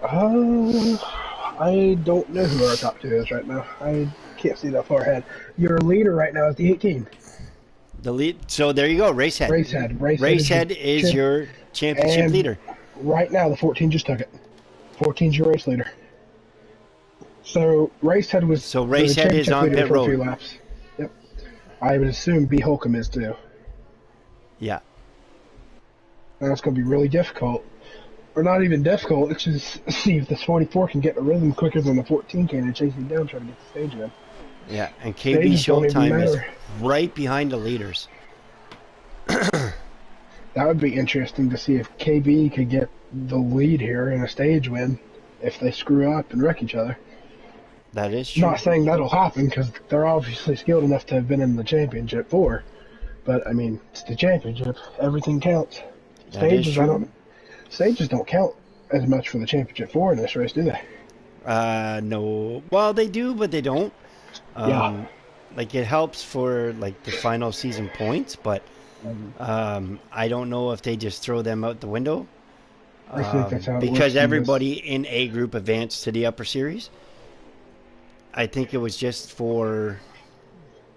I don't know who our top two is right now. I can't see that far ahead. Your leader right now is the 18. The lead. So there you go. Racehead. Racehead Is your championship and leader. right now the 14 just took it. 14's your race leader. So Racehead was So the Racehead is championship on leader pit for a few road. laps. Yep. I would assume B. Holcomb is too. Yeah. Now it's going to be really difficult. Or not even difficult, it's just see if this 44 can get a rhythm quicker than the 14 can and chase him down trying to get the stage in. Yeah. And KB Stages don't even Showtime is matter. right behind the leaders. That would be interesting to see if KB could get the lead here in a stage win if they screw up and wreck each other. That is true. Not saying that'll happen because they're obviously skilled enough to have been in the championship for. But I mean, it's the championship. Everything counts. That is true. Stages don't count as much for the championship four in this race, do they? No. Well, they do, but they don't. Yeah. Like it helps for like the final season points, but I don't know if they just throw them out the window. I think that's how it works. Because everybody in A group advanced to the upper series. I think it was just for.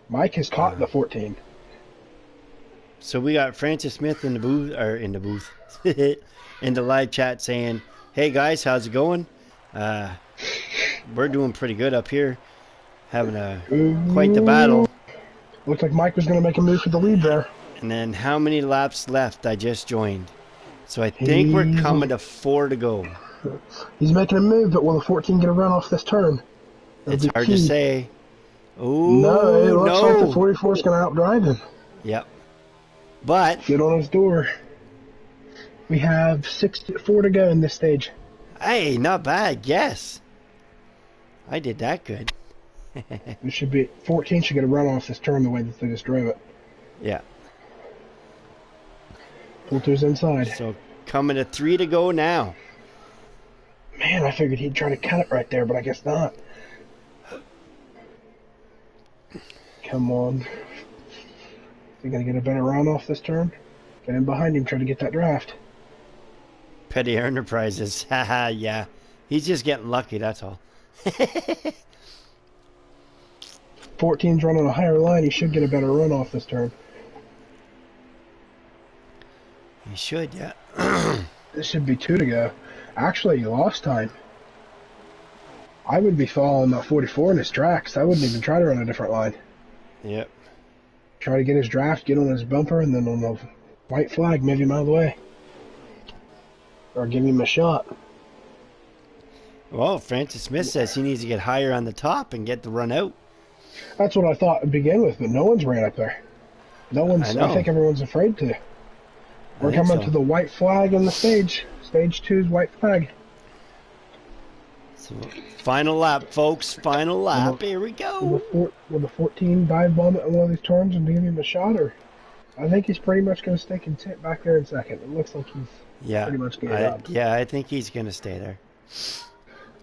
Mike has caught the 14. So we got Francis Smith in the booth, in the live chat saying, "Hey guys, how's it going? We're doing pretty good up here, having quite the battle." Looks like Mike was going to make a move for the lead there. And then how many laps left? I just joined, so I think we're coming to 4 to go. He's making a move, but will the 14 get a run off this turn? It's hard to say. Oh no! It looks like the no! 44 is going to outdrive him. Yep. But Get on his door. We have 4 to go in this stage. hey, not bad. Yes, I did that good. It should be 14 should get a run off this turn the way that they just drove it. Yeah. Poulter's inside. So coming to 3 to go now. Man, I figured he'd try to cut it right there, but I guess not. Come on. Is he going to get a better run off this turn? Get in behind him, try to get that draft. Petty Enterprises. Haha, yeah. He's just getting lucky, that's all. 14's running a higher line. He should get a better run off this turn. He should, yeah. This should be 2 to go. Actually, he lost time. I would be following that 44 in his tracks. I wouldn't even try to run a different line. Yep. Try to get his draft, get on his bumper, and then on the white flag, move him out of the way. Or give him a shot. Well, Francis Smith says he needs to get higher on the top and get the run out. That's what I thought to begin with, but no one's ran up there. No one's. I think everyone's afraid to. We're coming to the white flag in the stage. Stage 2's white flag. So, final lap, folks. Final lap. Here we go. Will the 14 dive bomb it on one of these turns and give him a shot? Or I think he's pretty much going to stay content back there in second. It looks like he's pretty much getting out. Yeah, I think he's going to stay there.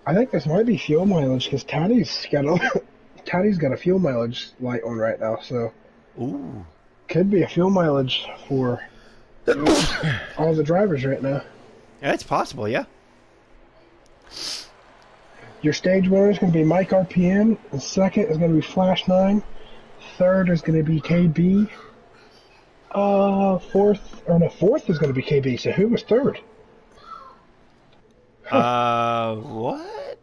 I think this might be fuel mileage because Taddy's got a fuel mileage light on right now, so Ooh. Could be a fuel mileage for all the drivers right now. Yeah, it's possible, yeah. Your stage winner is going to be Mike RPM. The second is going to be Flash 9. Third is going to be KB. Fourth is going to be KB. So who was third? What?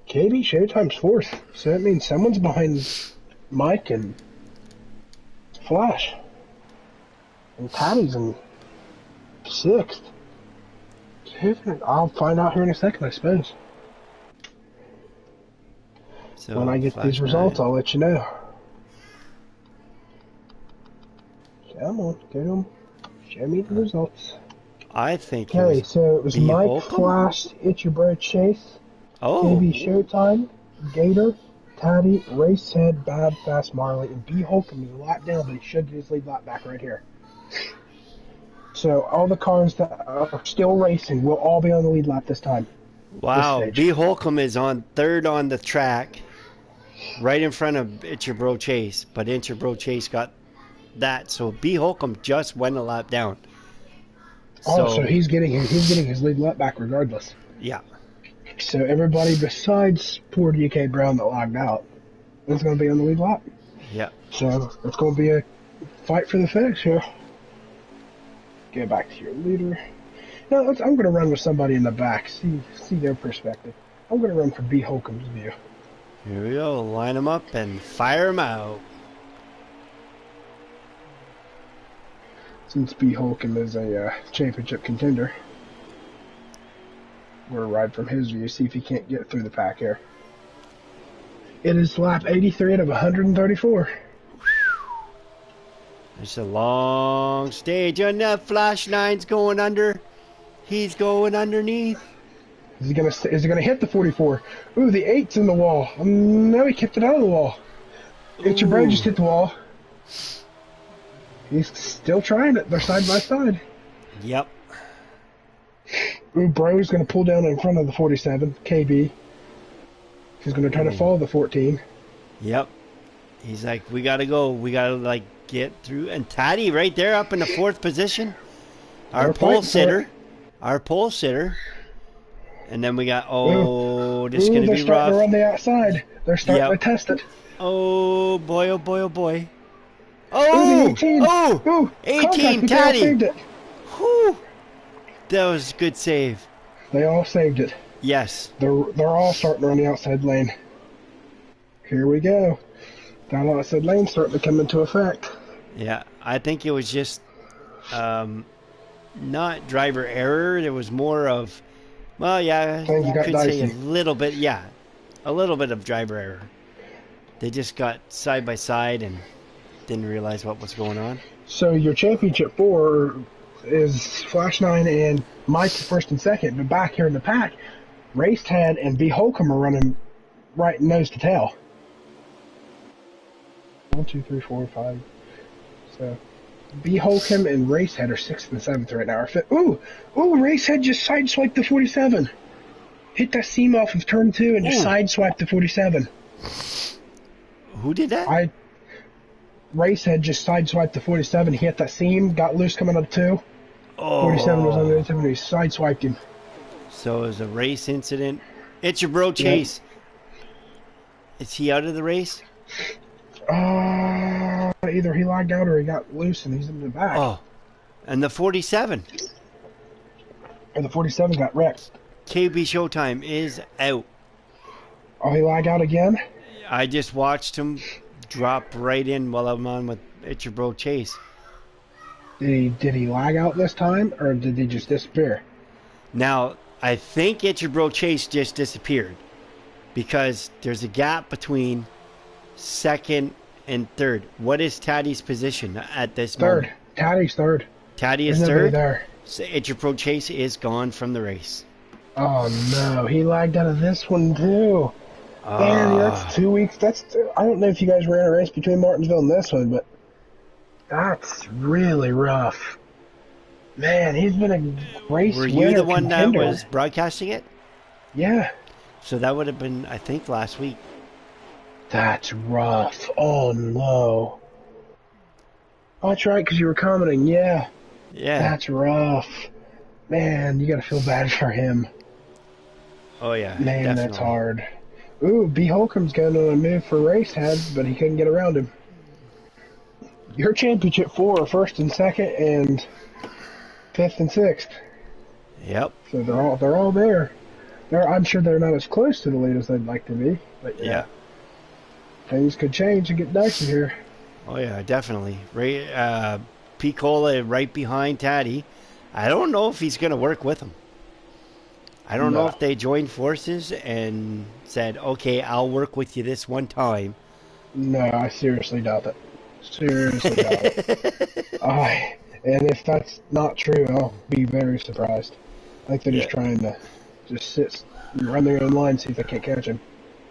KB Showtime's fourth. So that means someone's behind Mike and Flash. And Patty's in sixth. I'll find out here in a second, I suppose. So when I get these results, I'll let you know. Come on, get them. Show me the results. I think Okay, so it was Mike, Holcomb? Flash, Itchy Bird Chase, KB Showtime, Gator, Taddy, Racehead, Bad, Fast Marley, and B. Holcomb. He's a lap down, but he should get his lead lap back right here. So all the cars that are still racing will all be on the lead lap this time. Wow, B. Holcomb is on third on the track. right in front of It's Your Bro Chase, but It's Your Bro Chase got that, so B Holcomb just went a lap down. Oh, so So he's getting his lead lap back regardless. yeah, So everybody besides poor DK Brown that logged out is going to be on the lead lap. yeah. So it's going to be a fight for the finish here. Get back to your leader. No, I'm going to run with somebody in the back. See their perspective. I'm going to run for B Holcomb's view. Here we go. Line them up and fire them out. Since B Holcomb is a championship contender, we'll ride from his view, see if he can't get through the pack here. It is lap 83 out of 134. It's a long stage, and that Flash 9's going under. He's going underneath. Is he gonna hit the 44? Ooh, the 8's in the wall. No, he kicked it out of the wall. It's your bro just hit the wall. He's still trying it. They're side by side. Yep. Ooh, bro's gonna pull down in front of the 47, KB. He's gonna try to follow the 14. Yep. He's like, we gotta go. We gotta like get through. And Taddy right there up in the 4th position. Our pole sitter. Our pole sitter. And then we got, this is going to be rough. They're starting to run the outside. They're starting to test it. Oh, boy, oh, boy, oh, boy. Oh! 18! Oh! 18, Taddy! They all saved it. Whew. That was a good save. They all saved it. Yes. They're all starting to run the outside lane. Here we go. That outside lane starting to come into effect. Yeah, I think it was just not driver error. There was more of... Well, yeah, you could say a little bit, a little bit of driver error. They just got side by side and didn't realize what was going on. So your championship 4 is Flash 9 and Mike 1st and 2nd, but back here in the pack, Racehead and B Holcomb are running right nose to tail. 1, 2, 3, 4, 5. So B Holcomb and Racehead are 6th and 7th right now. Ooh, Racehead just sideswiped the 47. Hit that seam off of turn 2 and just sideswiped the 47. Who did that? Racehead just sideswiped the 47. He hit that seam, got loose coming up 2. 47 was underneath him and he sideswiped him. So it was a race incident. It's your bro Chase. Yep. Is he out of the race? Either he lagged out or he got loose and he's in the back. Oh, and the 47. And the 47 got wrecked. KB Showtime is out. Oh, he lagged out again? I just watched him drop right in while I'm on with It's Your Bro Chase. Did he lag out this time or did he just disappear? Now, I think It's Your Bro Chase just disappeared because there's a gap between 2nd and 3rd. What is Taddy's position at this moment? 3rd. Taddy's 3rd. Taddy is 3rd? There. So It's Your Bro Chase is gone from the race. Oh no, he lagged out of this one too. Man, that's 2 weeks. I don't know if you guys ran a race between Martinsville and this one, but that's really rough. Man, he's been a race winner. Were you the one contender. that was broadcasting it? Yeah. So that would have been, I think, last week. That's rough. Oh no. Oh, that's right, because you were commenting. Yeah. Yeah. That's rough. Man, you got to feel bad for him. Oh, yeah. Man, definitely. That's hard. Ooh, B. Holcomb's going to move for Racehead, but he couldn't get around him. Your championship 4 are 1st and 2nd and 5th and 6th. Yep. So they're all there. I'm sure they're not as close to the lead as they'd like to be, but yeah. Things could change and get dicey here. Oh yeah, definitely. Picola right behind Taddy. I don't know if he's going to work with him. I don't know if they joined forces and said, okay, I'll work with you this one time. No, I seriously doubt it. Seriously doubt it. And if that's not true, I'll be very surprised. I think they're just trying to just sit and run their own line, see if they can't catch him.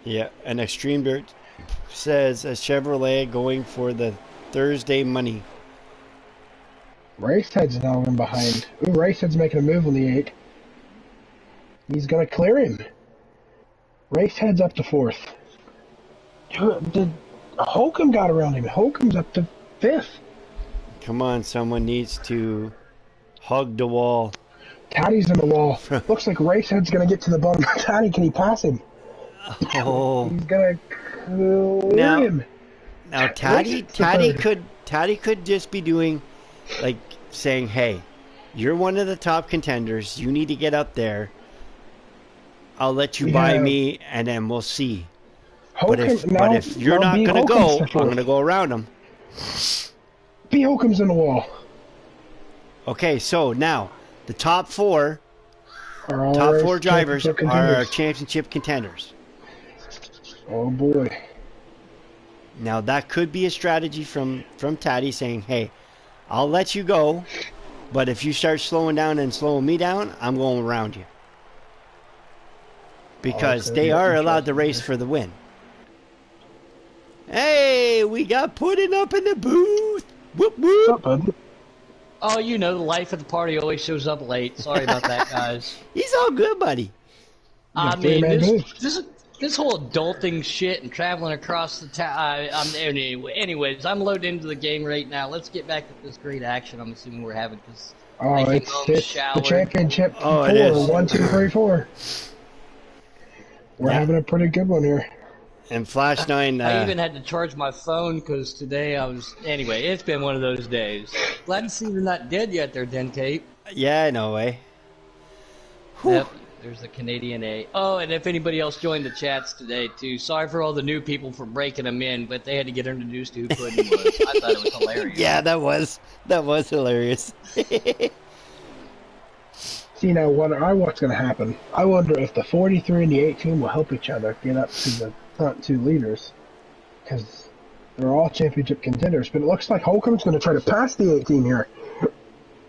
Yeah, and Extreme Dirt says a Chevrolet going for the Thursday money. Racehead's now in behind. Ooh, Racehead's making a move on the 8. He's going to clear him. Racehead's up to 4th. Did Holcomb got around him? Holcomb's up to fifth. Come on, someone needs to hug the wall. Taddy's in the wall. Looks like Racehead's gonna get to the bottom. Taddy, can he pass him? Oh, He's gonna clear him. now Taddy could just be doing, like, saying, "Hey, you're one of the top contenders. You need to get up there. I'll let you buy me, and then we'll see." But if you're not gonna go, I'm gonna go around him. B. Holcomb's in the wall. Okay, so now the top four drivers are championship contenders. Oh boy! Now that could be a strategy from Taddy saying, "Hey, I'll let you go, but if you start slowing down and slowing me down, I'm going around you." Because they are allowed to race for the win. Hey, we got Puddin' up in the booth. Whoop whoop. What's up, bud? Oh, you know, the life of the party always shows up late. Sorry about that, guys. He's all good, buddy. I mean, this whole adulting shit and traveling across the town. Anyways, I'm loaded into the game right now. Let's get back to this great action I'm assuming we're having. It's the championship. Oh, it is. 1, 2, 3, 4. We're having a pretty good one here. And Flash 9... I even had to charge my phone because today I was... Anyway, it's been one of those days. Glad to see you're not dead yet there, Den Kate. Yeah, no way. Yep, there's the Canadian A. Oh, and if anybody else joined the chats today, too, sorry for all the new people for breaking them in, but they had to get introduced to who Puddin' was. I thought it was hilarious. Yeah, that was hilarious. See, now, what's going to happen? I wonder if the 43 and the 18 will help each other get up to the front two leaders. Because they're all championship contenders. But it looks like Holcomb's going to try to pass the 18 here.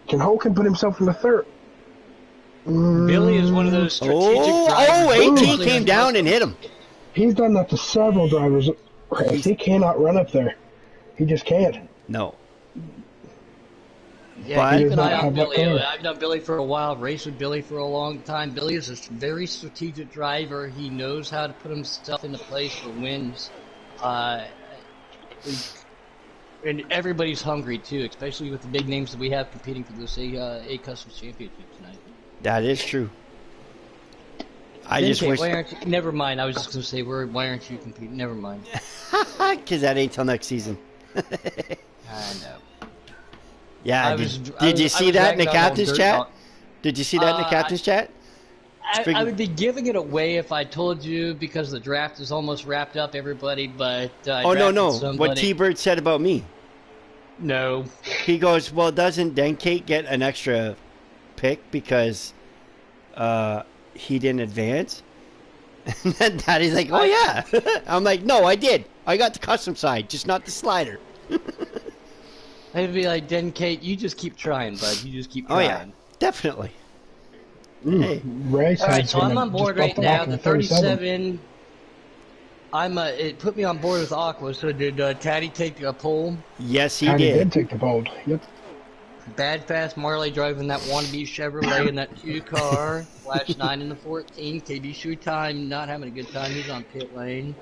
Can Holcomb put himself in the third? Billy is one of those strategic drivers. 18 came down and hit him. He's done that to several drivers. He cannot run up there. He just can't. No. Yeah, keep an eye on Billy. I've known Billy for a while, raced with Billy for a long time. Billy is a very strategic driver. He knows how to put himself into place for wins. And everybody's hungry, too, especially with the big names that we have competing for this A Customs Championship tonight. That is true. I Then just wish... Why aren't you... Never mind, I was just going to say, why aren't you competing? Never mind. Because that ain't till next season. I know. Yeah, did you see that in the captain's chat? Did you see that in the captain's chat? I would be giving it away if I told you because the draft is almost wrapped up, everybody, but... oh, no. What T-Bird said about me. No. He goes, well, doesn't Denkate get an extra pick because he didn't advance? And Daddy's like, oh, yeah. I'm like, no, I did. I got the custom side, just not the slider. I'd be like, Den Kate, you just keep trying, bud. You just keep trying. Oh, yeah. Definitely. Hey. Alright, so I'm on board right now. The 37. It put me on board with Aqua, so did Taddy take a pole? Yes, he Taddy did. did take the pole. Yep. Bad Fast Marley driving that wannabe Chevrolet in that 2 car. Flash 9 in the 14. KB Shoe Time not having a good time. He's on pit lane.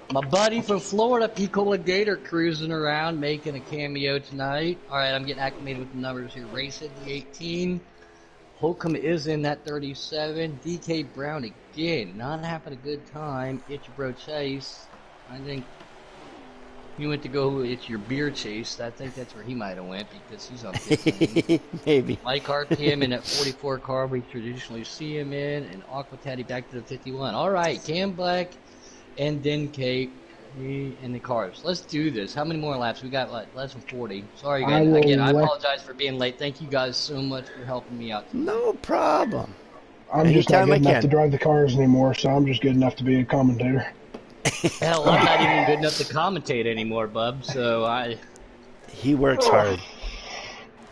My buddy from Florida, Picola Gator, cruising around, making a cameo tonight. Alright, I'm getting acclimated with the numbers here. Race at the 18. Holcomb is in that 37. DK Brown again, not having a good time. It's your bro Chase. I think you went to go it's your beer Chase. I think that's where he might have went because he's on pit lane. Maybe. Mike RPM in that 44 car we traditionally see him in. And Aqua Taddy back to the 51. Alright, Cam Black and Den Kate in the cars. Let's do this. How many more laps? We got like less than 40. Sorry guys. Again, I apologize for being late. Thank you guys so much for helping me out. No problem. I'm just not good enough to drive the cars anymore, so I'm just good enough to be a commentator. Hell, I'm not even good enough to commentate anymore, bub. So He works hard.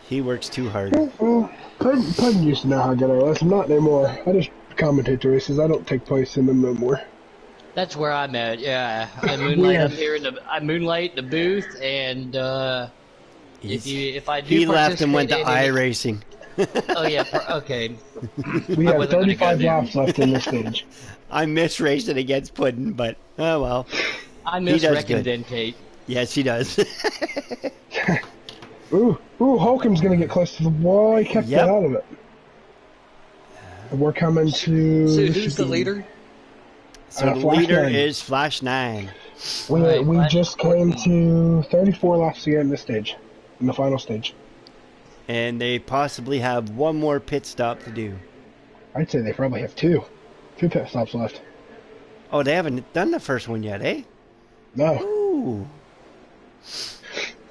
He works too hard. Well, Puddin' used to know how good I was. I'm not anymore. I just commentate the races. I don't take place in them no more. That's where I'm at. Yeah, I moonlight up here I moonlight in the booth, and if I do, he left and went to iRacing. Oh yeah, okay. We have 35 laps left in this stage. I miss racing against Puddin', but oh well. I He miss does Wreck and good. Dentate. Yes, he does. Ooh, Holcomb's gonna get close to the wall. He kept it Yep. out of it. And we're coming to. So this who's should the be, leader? So the Flash leader 9. is Flash 9. We Flash just came 14. to 34 laps to get in this stage, in the final stage. And they possibly have one more pit stop to do. I'd say they probably have two pit stops left. Oh, they haven't done the first one yet, eh? No, Ooh.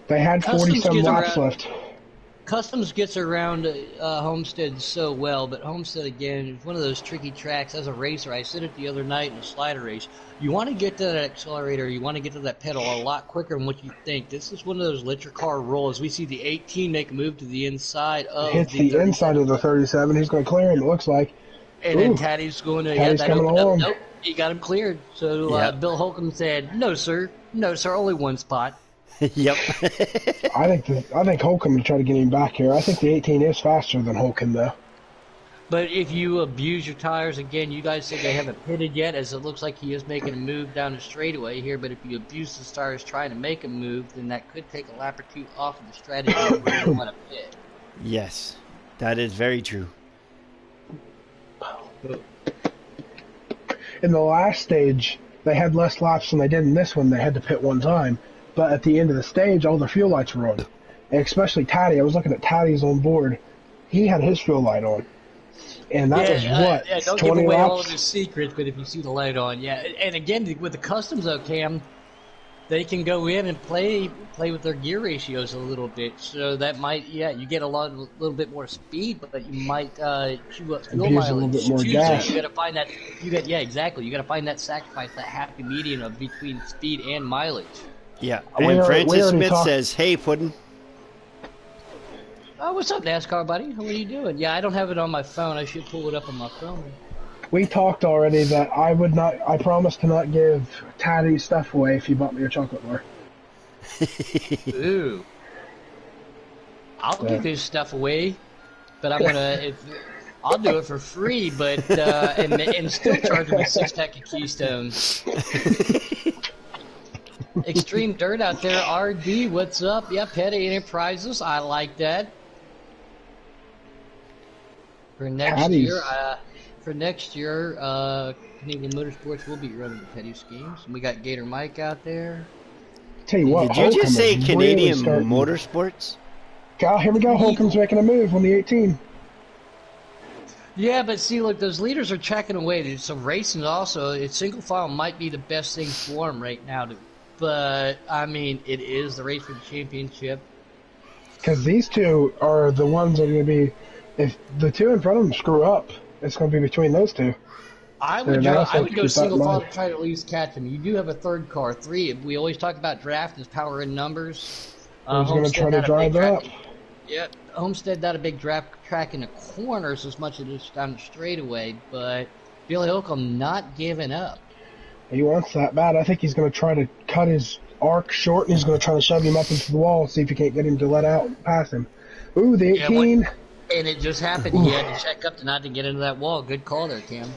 they had 40-some laps left. Customs gets around Homestead so well, but Homestead, again, is one of those tricky tracks. As a racer, I said it the other night in a slider race. You want to get to that accelerator, you want to get to that pedal a lot quicker than what you think. This is one of those let your car roll. As we see the 18 make a move to the inside of Hits the inside of the 37. He's going to clear him, it looks like. And then Taddy's going to, Taddy's that coming opened along. up. Nope, he got him cleared. So Yep. Bill Holcomb said, no, sir, only one spot. Yep. I think Holcomb will try to get him back here. I think the 18 is faster than Holcomb, though. But if you abuse your tires, again, you guys said they haven't pitted yet, as it looks like he is making a move down the straightaway here. But if you abuse the tires trying to make a move, then that could take a lap or two off of the strategy if you want to pit. Yes, that is very true. In the last stage, they had less laps than they did in this one. They had to pit one time. But at the end of the stage, all their fuel lights were on. And especially Taddy. I was looking at Taddy's on board. He had his fuel light on. And that was what? Yeah, don't 20 give away laps? all of his secrets, but if you see the light on, yeah. And again, with the customs, though, Cam, they can go in and play with their gear ratios a little bit. So that might, you get a little bit more speed, but you might chew up fuel Abuse a mileage. little bit more too. gas. So you got to find that. Exactly. You got to find that sacrifice, that happy medium of between speed and mileage. Yeah. We And already Francis Smith talked- says, "Hey, Puddin'." Oh, what's up, NASCAR buddy? What are you doing? Yeah, I don't have it on my phone. I should pull it up on my phone. We talked already that I promised to not give Taddy stuff away if you bought me a chocolate bar. Ooh. I'll give his stuff away, but I'm gonna. I'll do it for free, but and still charge him a 6-pack of Keystone. Extreme Dirt out there, RD, what's up? Yeah, Petty Enterprises, I like that. For next Patty's. year, Canadian Motorsports will be running the Petty schemes. We got Gator Mike out there. Tell you what, Did you Holcomb just say is Canadian really starting- Motorsports? Oh, here we go. Holcomb's making a move on the 18. Yeah, but see, look, those leaders are checking away. So racing also, single file might be the best thing for them right now. But, I mean, it is the race for the championship. Because these two are the ones that are going to be, if the two in front of them screw up, it's going to be between those two. I would Yeah, go, that's I what would keep go that single in file mind. to try to at least catch them. You do have a third car, 3. We always talk about draft as power in numbers. Who's going to try to not a drive big up? track. Yeah, Homestead not a big draft track in the corners as much as it is down the straightaway, but Billy Holcomb not giving up. He wants that bad. I think he's going to try to cut his arc short, and he's going to try to shove him up into the wall, see if he can't get him to let out past him. Ooh, the 18. And it just happened. He had to check up to not to get into that wall. Good call there, Cam.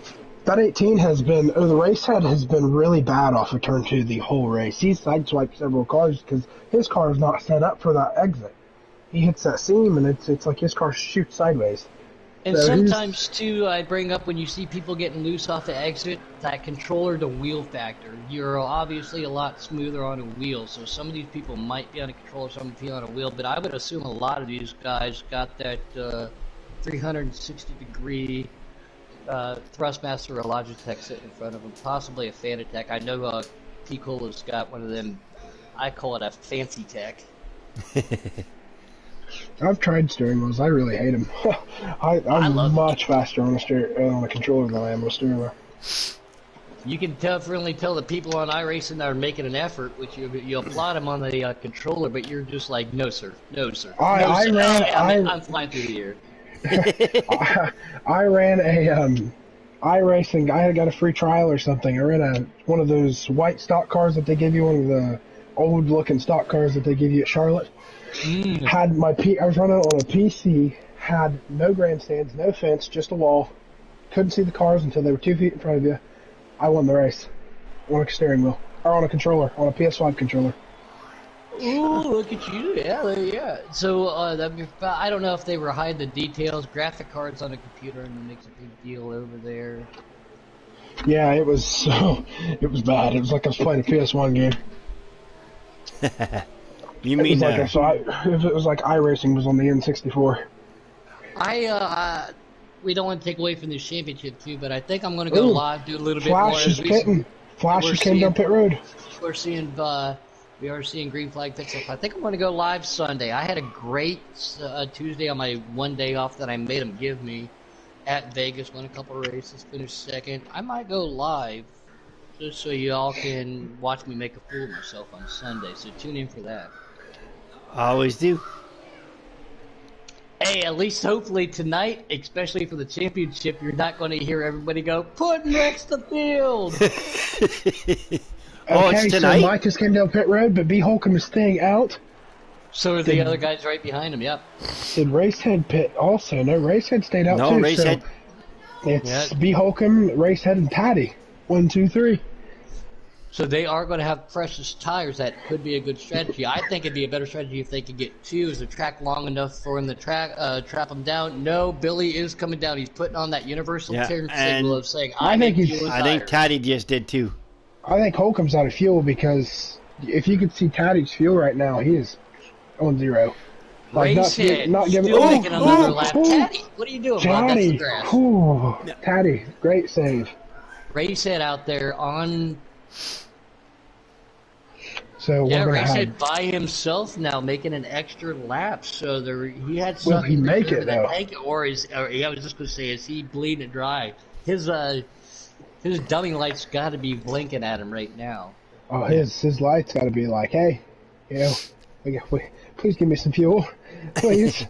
That 18 has been, the race head has been really bad off of turn 2 the whole race. He's sideswiped several cars because his car is not set up for that exit. He hits that seam, and it's like his car shoots sideways. And So sometimes, too, I bring up when you see people getting loose off the exit, that controller to wheel factor. You're obviously a lot smoother on a wheel, so some of these people might be on a controller, some people on a wheel, but I would assume a lot of these guys got that 360-degree Thrustmaster or Logitech sitting in front of them, possibly a Fanatec. I know T-Cola's got one of them, I call it a fancy tech. I've tried steering wheels. I really hate them. I'm much faster on a controller than I am on a steering wheel. You can definitely tell the people on iRacing that are making an effort, which you applaud them on the controller, but you're just like, no sir, no sir. I'm flying through the air. I ran a iRacing. I got a free trial or something. I ran one of those white stock cars that they give you, one of the old looking stock cars that they give you at Charlotte. Had I was running on a PC, had no grandstands, no fence, just a wall. Couldn't see the cars until they were 2 feet in front of you. I won the race on a steering wheel. or on a controller, on a PS5 controller. Ooh, look at you. Yeah. So, I don't know if they were hiding the details. Graphic cards on a computer, and it makes a big deal over there. Yeah, it was it was bad. It was like I was playing a PS1 game. You It was mean like if it was like iRacing was on the N64. We don't want to take away from this championship too, but I think I'm going to go Ooh, live, do a little bit more. Flash is pitting. Flash we're just came down pit road. We're seeing we are seeing green flag pits up. I think I'm going to go live Sunday. I had a great Tuesday on my one day off that I made them give me at Vegas. Won a couple races, finished second. I might go live just so you all can watch me make a fool of myself on Sunday. So tune in for that. I always do. Hey, at least hopefully tonight, especially for the championship, you're not going to hear everybody go, "Putting Rex the field." Oh, Okay, it's tonight? so Mike just came down pit road, but B. Holcomb is staying out. So are the other guys right behind him, yep. Did Racehead pit also? No, Racehead stayed out No, too. Racehead. So it's B. Holcomb, Racehead, and Patty. 1, 2, 3. So they are going to have precious tires. That could be a good strategy. I think it'd be a better strategy if they could get two. Is the track long enough for him to trap them down? No, Billy is coming down. He's putting on that universal turn signal of saying, I think Taddy just did too. I think Holcomb's out of fuel because if you could see Taddy's fuel right now, he is on 0. Like not giving. Still making another lap. Taddy, what are you doing, bud? That's the grass. Taddy, great save. Racehead out there on. So Racehead by himself now making an extra lap. So he had something. Will he make it though? Or I was just going to say, is he bleeding it dry? His dummy lights got to be blinking at him right now. Oh, his lights got to be like, hey, please give me some fuel, please.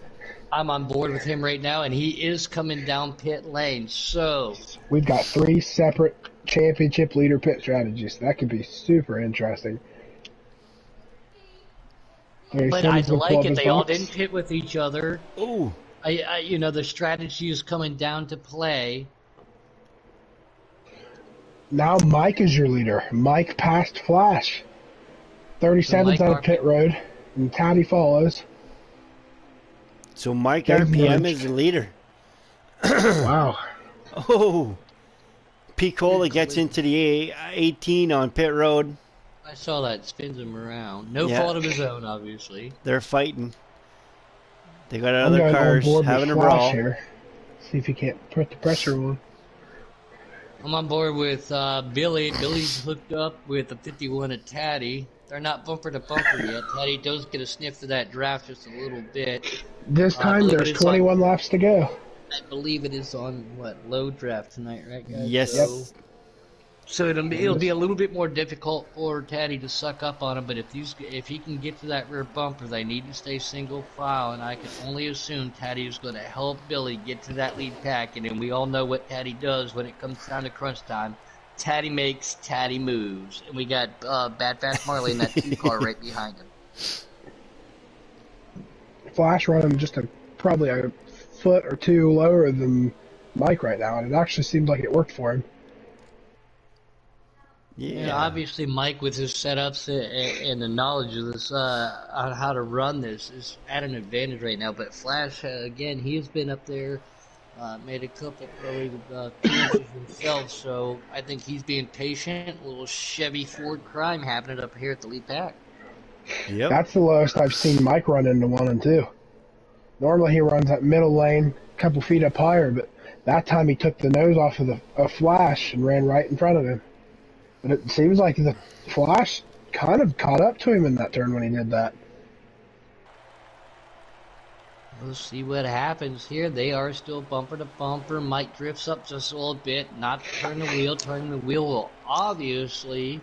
I'm on board with him right now, and he is coming down pit lane. So we've got 3 separate championship leader pit strategies. That could be super interesting. But I like it. They all didn't pit with each other. Ooh. The strategy is coming down to play. Now Mike is your leader. Mike passed Flash. 37's out of pit road, and Taddy follows. So Mike RPM is the leader. Wow. Oh. Picola gets into the 18 on pit road. I saw that. Spins him around. No fault of his own, obviously. They're fighting. They got other cars having a brawl. Here. See if he can't put the pressure on. I'm on board with Billy. Billy's hooked up with a 51 at Taddy. They're not bumper to bumper yet. Taddy does get a sniff of that draft just a little bit. This time there's 21 laps to go. I believe it is on, low draft tonight, right, guys? Yes. So it'll be a little bit more difficult for Taddy to suck up on him, but if he can get to that rear bumper, they need to stay single file, and I can only assume Taddy is going to help Billy get to that lead pack, and then we all know what Taddy does when it comes down to crunch time. Taddy makes Taddy moves, and we got Bad Fast Marley in that 2 car right behind him. Flash running just probably a foot or 2 lower than Mike right now, and it actually seems like it worked for him. Yeah, obviously Mike with his setups and the knowledge of this on how to run this is at an advantage right now. But Flash, again, he has been up there, made a couple early finishes himself, so I think he's being patient. A little Chevy Ford crime happening up here at the lead pack. Yep. That's the lowest I've seen Mike run into 1 and 2. Normally he runs that middle lane, a couple feet up higher, but that time he took the nose off of a Flash and ran right in front of him. But it seems like the Flash kind of caught up to him in that turn when he did that. We'll see what happens here. They are still bumper to bumper. Mike drifts up just a little bit, not to turn the wheel. Turning the wheel will obviously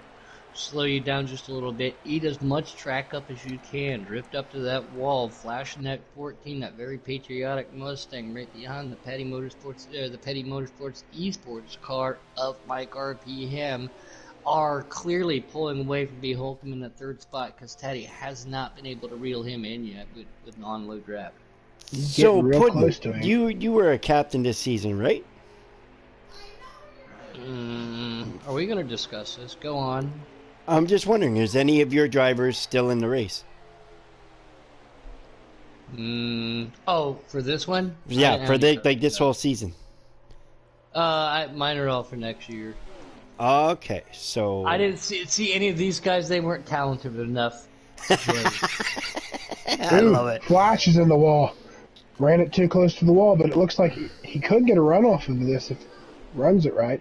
slow you down just a little bit. Eat as much track up as you can. Drift up to that wall, flashing that 14, that very patriotic Mustang right behind the Petty Motorsports Esports car of Mike RPM. Are clearly pulling away from B. Holcomb in the 3rd spot because Taddy has not been able to reel him in yet with non-low draft. So, you were a captain this season, right? Are we going to discuss this? Go on. I'm just wondering, is any of your drivers still in the race? Oh, for this one, I Yeah, didn't have for any like custom this guys. whole season. Mine are all for next year. Okay, I so didn't see any of these guys. They weren't talented enough to play. I Ooh, love it. Flash is in the wall. Ran it too close to the wall, but it looks like he could get a run off of this if he runs it right.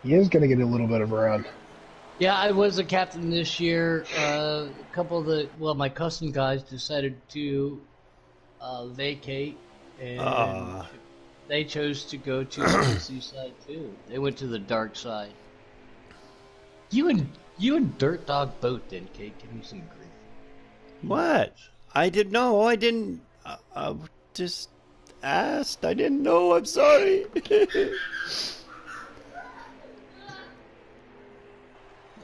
He is going to get a little bit of a run. Yeah, I was a captain this year. A couple of my custom guys decided to vacate, and Uh, they chose to go to the PC side too. They went to the dark side. You and Dirt Dog both did, Kate. Give me some grief. what? I didn't know. I didn't. I just asked. I didn't know. I'm sorry.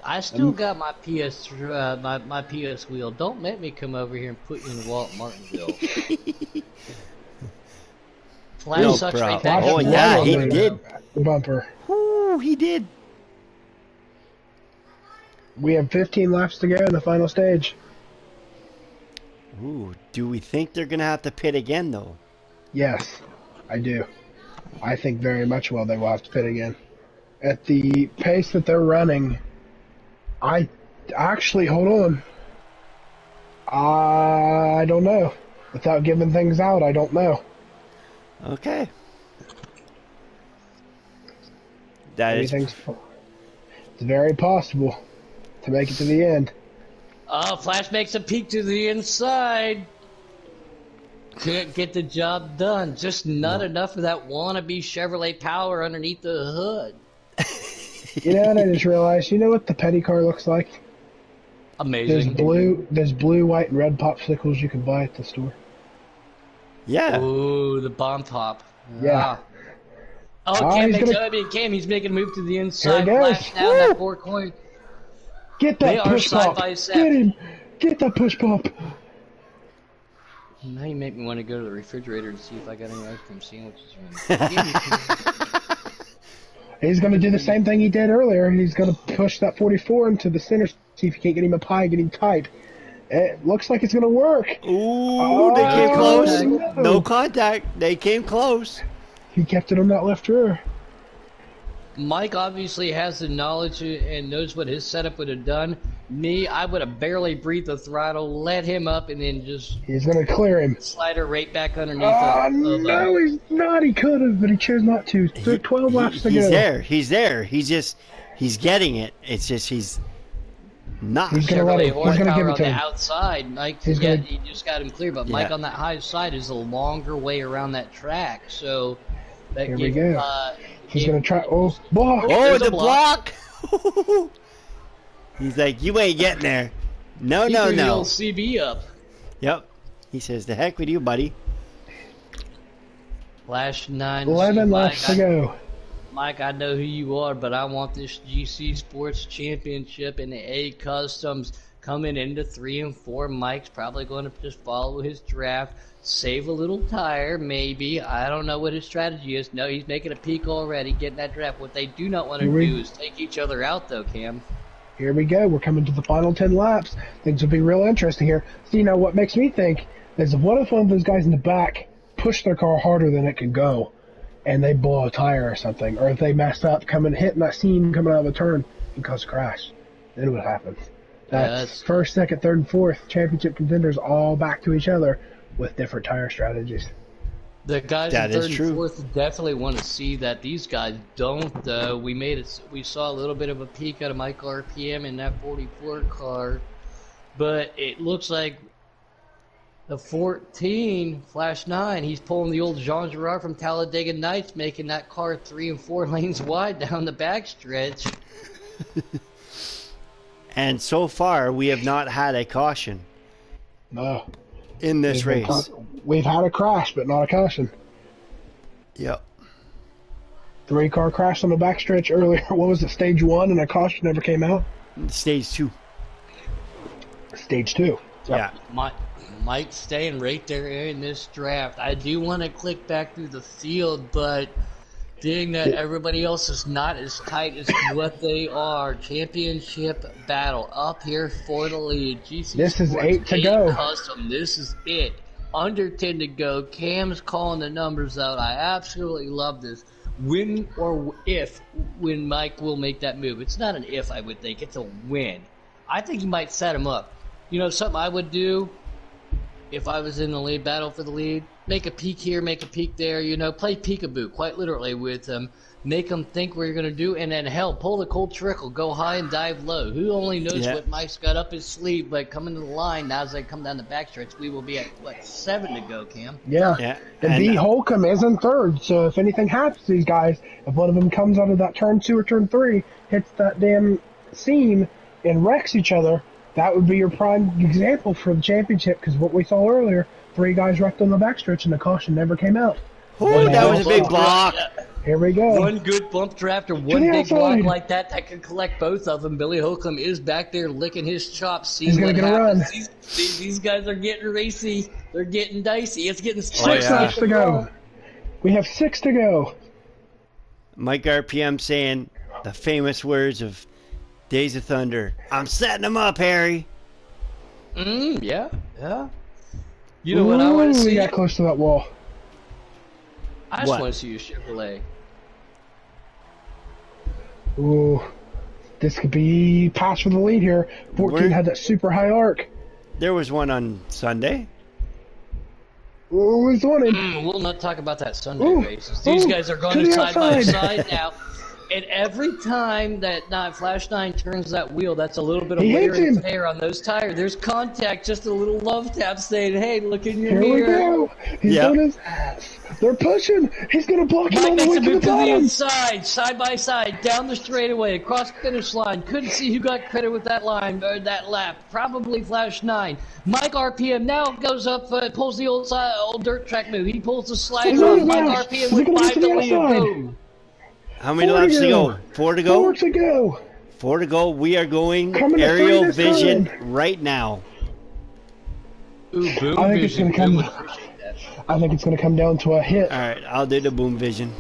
I still got my PS my PS wheel. Don't make me come over here and put you in Walt Martinsville. Flash No sucks right problem. back Oh up. yeah, on he the did. bumper. Whoo, he did. We have 15 laps to go in the final stage. Ooh, do we think they're gonna have to pit again though? Yes, I do. I think very much well they will have to pit again. At the pace that they're running, I actually, hold on. I don't know. Without giving things out, I don't know. Okay. That is. Anything's, it's very possible to make it to the end. Oh, Flash makes a peek to the inside. Couldn't get the job done. Just not enough of that wannabe Chevrolet power underneath the hood. You know what I just realized? You know what the petty car looks like? Amazing. There's blue, white, and red popsicles you can buy at the store. Yeah. Ooh, the bomb top. Yeah. Oh, Cam, he's making a move to the inside. Here he goes. Flash down that 4 coin. Get They that are push side pop. by side. Get him. Get that push pop. Now you make me want to go to the refrigerator and see if I got any ice cream sandwiches. He's going to do the same thing he did earlier. He's going to push that 44 into the center, see if he can't get him a pie, get him tight. It looks like it's going to work. Ooh, they came close. no. No contact. They came close. He kept it on that left rear. Mike obviously has the knowledge and knows what his setup would have done. Me, I would have barely breathed the throttle, let him up, and then just He's going to clear him. slide her right back underneath. Oh, no, he's not. He could have, but he chose not to. 12 laps to go. He's there. He's there. He's getting it. It's just he's not. He's gonna let Chevrolet him. He's gonna give horsepower it on to the him. outside. Mike, He's gonna- he just got him clear, but Mike Yeah. on that high side is a longer way around that track. So that Here we gave, go. He's going to try. Oh, block. Oh, There's a the block. He's like, you ain't getting there. No, he no, threw the no. old CB up. Yep. He says, the heck with you, buddy. Flash 9. 11 laps to go. Mike, I know who you are, but I want this GC Sports Championship and the A Customs coming into 3 and 4. Mike's probably going to just follow his draft, save a little tire, maybe. I don't know what his strategy is. No, he's making a peak already, getting that draft. What they do not want to do is take each other out, though, Cam. Here we go. We're coming to the final 10 laps. Things will be real interesting here. So, you know, what makes me think is what if one of those guys in the back push their car harder than it can go and they blow a tire or something, or if they mess up hitting that seam coming out of the turn and cause a crash, then what happens? That's first, second, third, and fourth championship contenders all back to each other with different tire strategies. The guys That in is third and true. fourth definitely want to see that. These guys don't. We saw a little bit of a peek out of Mike RPM in that 44 car, but it looks like the 14 Flash 9. He's pulling the old Jean Girard from Talladega Nights, making that car 3 and 4 lanes wide down the backstretch. And so far, we have not had a caution No. in this race. We've had a crash, but not a caution. Yep. 3-car crash on the backstretch earlier. What was it, stage 1, and a caution never came out? Stage 2. Stage 2. Yeah. Mike staying right there in this draft. I do want to click back through the field, but Being that everybody else is not as tight as what they are. Championship battle up here for the lead. GC This is Sports 8 to go. Custom. This is it. Under 10 to go. Cam's calling the numbers out. I absolutely love this. When or if when Mike will make that move. It's not an if, I would think. It's a win. I think he might set him up. You know, something I would do if I was in the lead battle for the lead, make a peek here, make a peek there, you know, play peekaboo, quite literally with them, make them think what you're going to do, and then, hell, pull the cold trickle, go high and dive low. Who only knows what Mike's got up his sleeve, but coming to the line, now as they come down the backstretch, we will be at, 7 to go, Cam? Yeah. And B. Holcomb is in third, so if anything happens to these guys, if one of them comes out of that turn 2 or turn 3, hits that damn seam and wrecks each other, that would be your prime example for the championship, because what we saw earlier, 3 guys wrecked on the backstretch and the caution never came out. Ooh, that was a big block. Here we go. One good bump draft or one big block like that could collect both of them. Billy Holcomb is back there licking his chops. He's going to get a run. These guys are getting racy. They're getting dicey. It's getting spicy. 6 laps to go. We have 6 to go. Mike RPM saying the famous words of Days of Thunder. I'm setting them up, Harry. Yeah. You know what I want to see? We got close to that wall. I just want to see you Chevrolet. Ooh, this could be pass for the lead here. 14 had that super high arc. There was one on Sunday. Ooh, he's on it. We'll not talk about that Sunday races. These guys are going side by side now. And every time that Flash 9 turns that wheel, that's a little bit of wear and tear on those tires. There's contact, just a little love tap saying, hey, look in your mirror. Here we go. He's on his ass. They're pushing. He's going to block him all the way to the bottom. Inside, side by side, down the straightaway, across the finish line. Couldn't see who got credit with that line, or that lap. Probably Flash 9. Mike RPM now goes up, pulls the old dirt track move. He pulls the slider off. Mike RPM with 5 to go. How many laps to go? 4 to go? 4 to go. 4 to go. We are going aerial vision right now. Ooh, boom I think vision. it's going to come. I think it's going to come down to a hit. All right, I'll do the boom vision.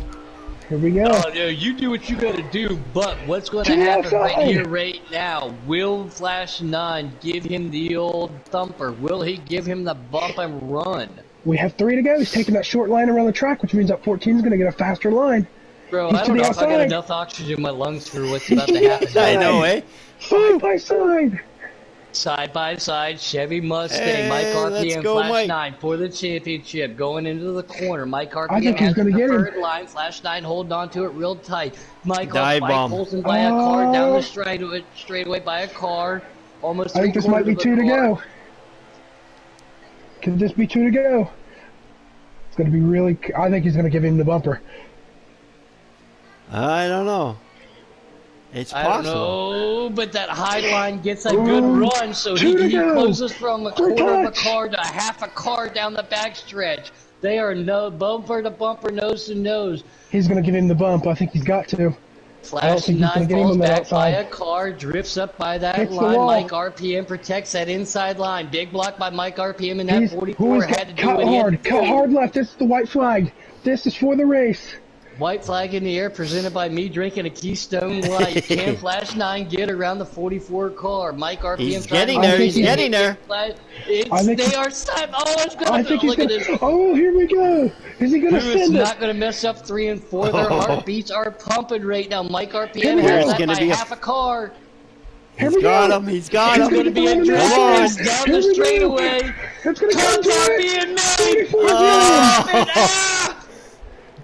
Here we go. Oh, no, you do what you got to do, but what's going to happen right here, right now? Will Flash 9 give him the old thumper? Will he give him the bump and run? We have 3 to go. He's taking that short line around the track, which means that 14 is going to get a faster line. Bro, I don't know if I got enough oxygen in my lungs for what's about to happen. I know, eh? Side by side. Side by side, Chevy Mustang, Mike RPM, Flash 9 for the championship. Going into the corner, Mike RPM has the third line. Flash 9 holding on to it real tight. Mike pulls him by a car down the straightaway by a car. Almost. I think this might be 2 to go. Could this be 2 to go? It's going to be really. I think he's going to give him the bumper. I don't know. It's possible. I don't know, but that high line gets a good run, so he closes from a quarter of a car to half a car down the backstretch. They are bumper to bumper, nose to nose. He's going to give him the bump. I think he's got to. Flash 9 falls back by a car, drifts up by that line. Mike RPM protects that inside line. Big block by Mike RPM, and that 44 had to do it. Cut hard left. This is the white flag. This is for the race. White flag in the air, presented by me drinking a Keystone Light. Can Flash 9 get around the 44 car? Mike RPM. He's getting there. He's getting there. They are stuck. Oh, it's good. I think he's going to. Oh, here we go. Is he going to send it? He's not going to mess up 3 and 4. Their heartbeats are pumping right now. Mike RPM has that by half a car. He's got him. He's got him. It's going to be a drift race down the straightaway. It's going to come to being made.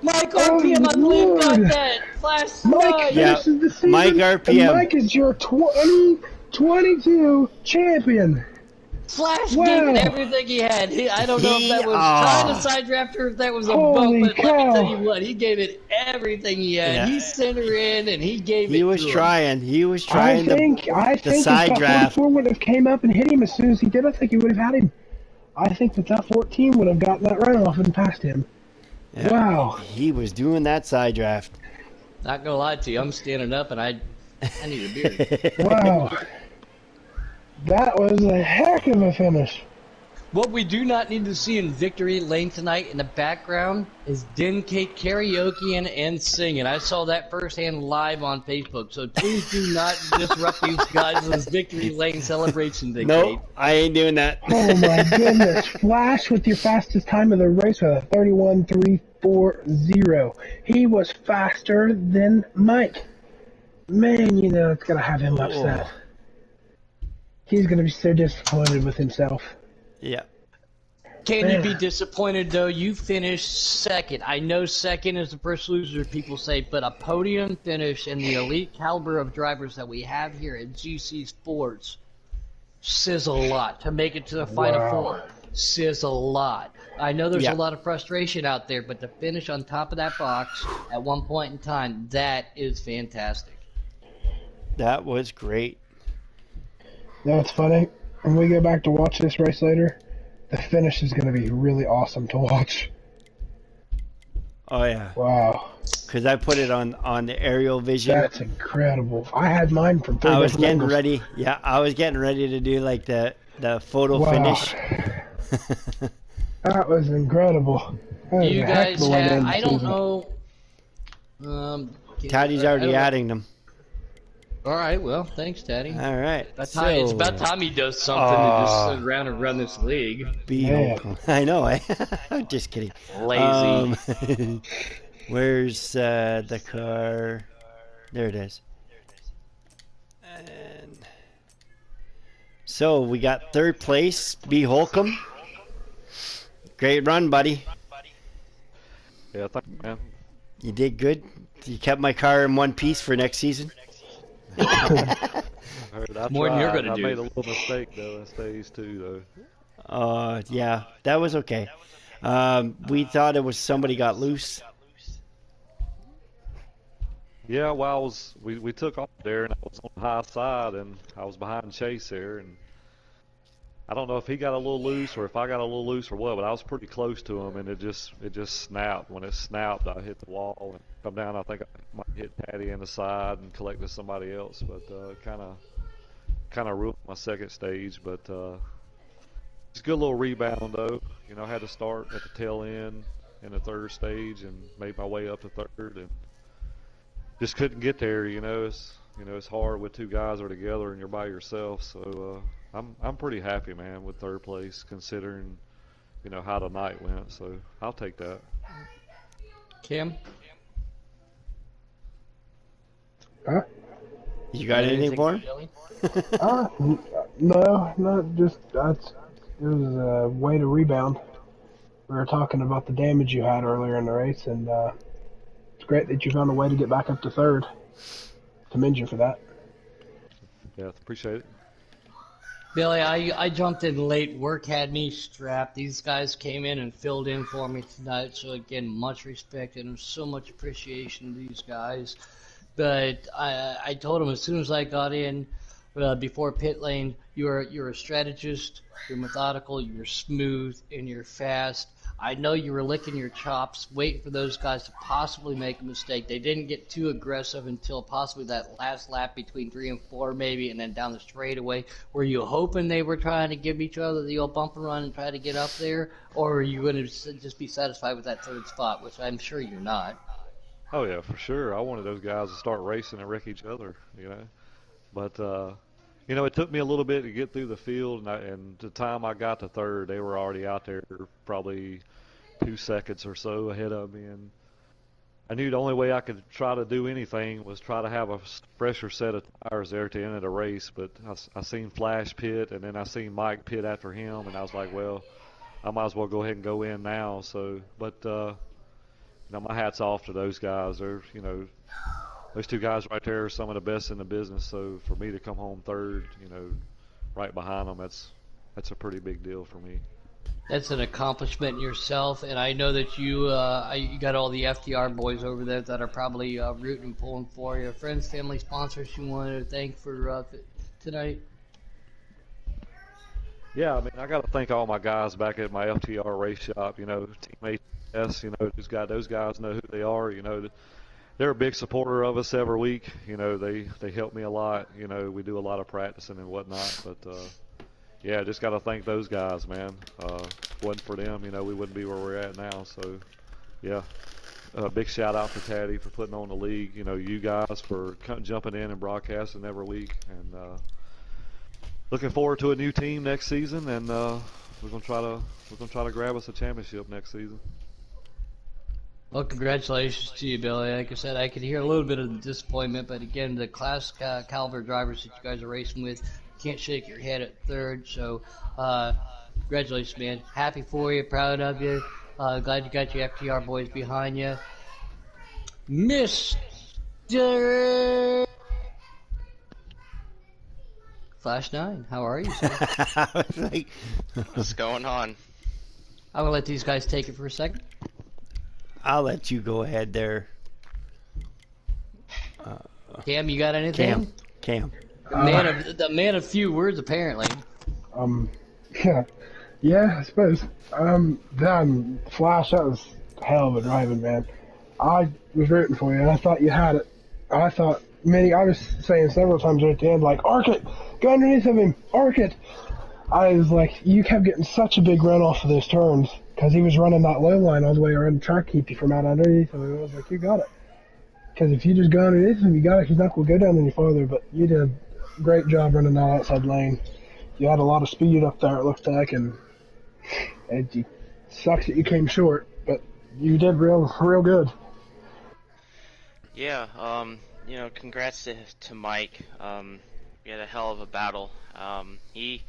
Mike RPM, I believe, got that. Flash Mike, yeah. Mike RPM. Mike is your 2022 champion. Flash gave it everything he had. I don't know if that was trying to side draft or if that was a bump, but let me tell you what, he gave it everything he had. Yeah. He sent her in and he gave it. He was trying. He was trying I think the side draft. If that 44 would have came up and hit him as soon as he did, I think he would have had him. I think that 14 would have gotten that runoff and passed him. Yeah. Wow. He was doing that side draft. Not gonna lie to you, I'm standing up and I need a beer. Wow. That was a heck of a finish. What we do not need to see in Victory Lane tonight in the background is Dinkate karaoke and singing. I saw that firsthand live on Facebook. So please do not disrupt these guys' Victory Lane celebration, Dinkate. Nope, I ain't doing that. Oh my goodness. Flash with your fastest time of the race with a 31.340. He was faster than Mike. Man, you know it's going to have him upset. Oh. He's going to be so disappointed with himself. Yeah. Can you be disappointed, though? You finished second. I know second is the first loser, people say, but a podium finish in the elite caliber of drivers that we have here at GC Sports says a lot. To make it to the Final Four says a lot. I know there's a lot of frustration out there, but to finish on top of that box at one point in time, that is fantastic. That was great. That's funny. When we go back to watch this race later, the finish is going to be really awesome to watch. Oh, yeah. Wow. Because I put it on the aerial vision. That's incredible. I had mine from three I was different getting angles. ready. Yeah, I was getting ready to do like the photo finish. That was incredible. That was You a heck guys of a way to have, end the I don't season. know. Taddy's already adding them. All right, well, thanks, Taddy. All right. It's about time he does something to just sit around and run this league. I know. I'm just kidding. Lazy. Where's the car? There it is. And so we got third place, B. Holcomb. Great run, buddy. Yeah, thank you, man. You did good. You kept my car in one piece for next season. More than you're gonna do. I made a little mistake though in stage 2 though. Yeah, that was okay. We thought it was somebody got loose. Yeah, well, we took off there and I was on the high side and I was behind Chase there and I don't know if he got a little loose or if I got a little loose or what, but I was pretty close to him and it just snapped. When it snapped, I hit the wall and come down. I think I might hit Patty in the side and collected somebody else, but kind of ruined my second stage. But it's a good little rebound though. You know, I had to start at the tail end in the third stage and made my way up to third and just couldn't get there. It's hard with two guys that are together and you're by yourself. So I'm pretty happy, man, with third place considering how the night went. So I'll take that. Kim? Huh? You got anything for him? No, not just that's. It was a way to rebound. We were talking about the damage you had earlier in the race, and it's great that you found a way to get back up to third. Commend you for that. Yeah, appreciate it. Billy, I jumped in late. Work had me strapped. These guys came in and filled in for me tonight. So again, much respect and so much appreciation to these guys. But I told them as soon as I got in before pit lane, you're a strategist, you're methodical, you're smooth, and you're fast. I know you were licking your chops, waiting for those guys to possibly make a mistake. They didn't get too aggressive until possibly that last lap between 3 and 4 maybe, and then down the straightaway. Were you hoping they were trying to give each other the old bump and run and try to get up there? Or are you going to just be satisfied with that third spot, which I'm sure you're not? Oh, yeah, for sure. I wanted those guys to start racing and wreck each other, But, it took me a little bit to get through the field, and the time I got to third, they were already out there probably 2 seconds or so ahead of me. And I knew the only way I could try to do anything was try to have a fresher set of tires there to end the race. But I seen Flash pit, and then I seen Mike pit after him, and I was like, well, I might as well go ahead and go in now. So, but my hat's off to those guys. They're, those two guys right there are some of the best in the business. So for me to come home third, right behind them, that's a pretty big deal for me. That's an accomplishment in yourself, and I know that you got all the FTR boys over there that are probably rooting and pulling for you. Friends, family, sponsors you wanted to thank for tonight? Yeah, I mean, I got to thank all my guys back at my FTR race shop. Teammates, those guys know who they are. They're a big supporter of us every week. They help me a lot. We do a lot of practicing and whatnot. But yeah, just got to thank those guys, man. Wasn't for them, we wouldn't be where we're at now. So, yeah, big shout out to Taddy for putting on the league. You guys for jumping in and broadcasting every week, and looking forward to a new team next season. And we're gonna try to grab us a championship next season. Well, congratulations to you, Billy. Like I said, I could hear a little bit of disappointment, but again, the class caliber drivers that you guys are racing with, you can't shake your head at third. So, congratulations, man. Happy for you, proud of you. Glad you got your FTR boys behind you. Mr. Flash 9, how are you, sir? I was like, What's going on? I'm going to let these guys take it for a second. I'll let you go ahead there. Cam, you got anything? Cam. The man of few words, apparently. Yeah, yeah, I suppose. Damn, Flash, that was hell of a driving, man. I was rooting for you, and I thought you had it. I was saying several times at the end, like, arc it! Go underneath of him! Arc it! I was like, you kept getting such a big run off of those turns, because he was running that low line all the way around the track, keep you from out underneath him. I was like, you got it. Because if you just go underneath him, you got it. He's not going to go down any farther, but you did a great job running that outside lane. You had a lot of speed up there, it looks like, and it sucks that you came short, but you did real good. Yeah, congrats to Mike. We had a hell of a battle. He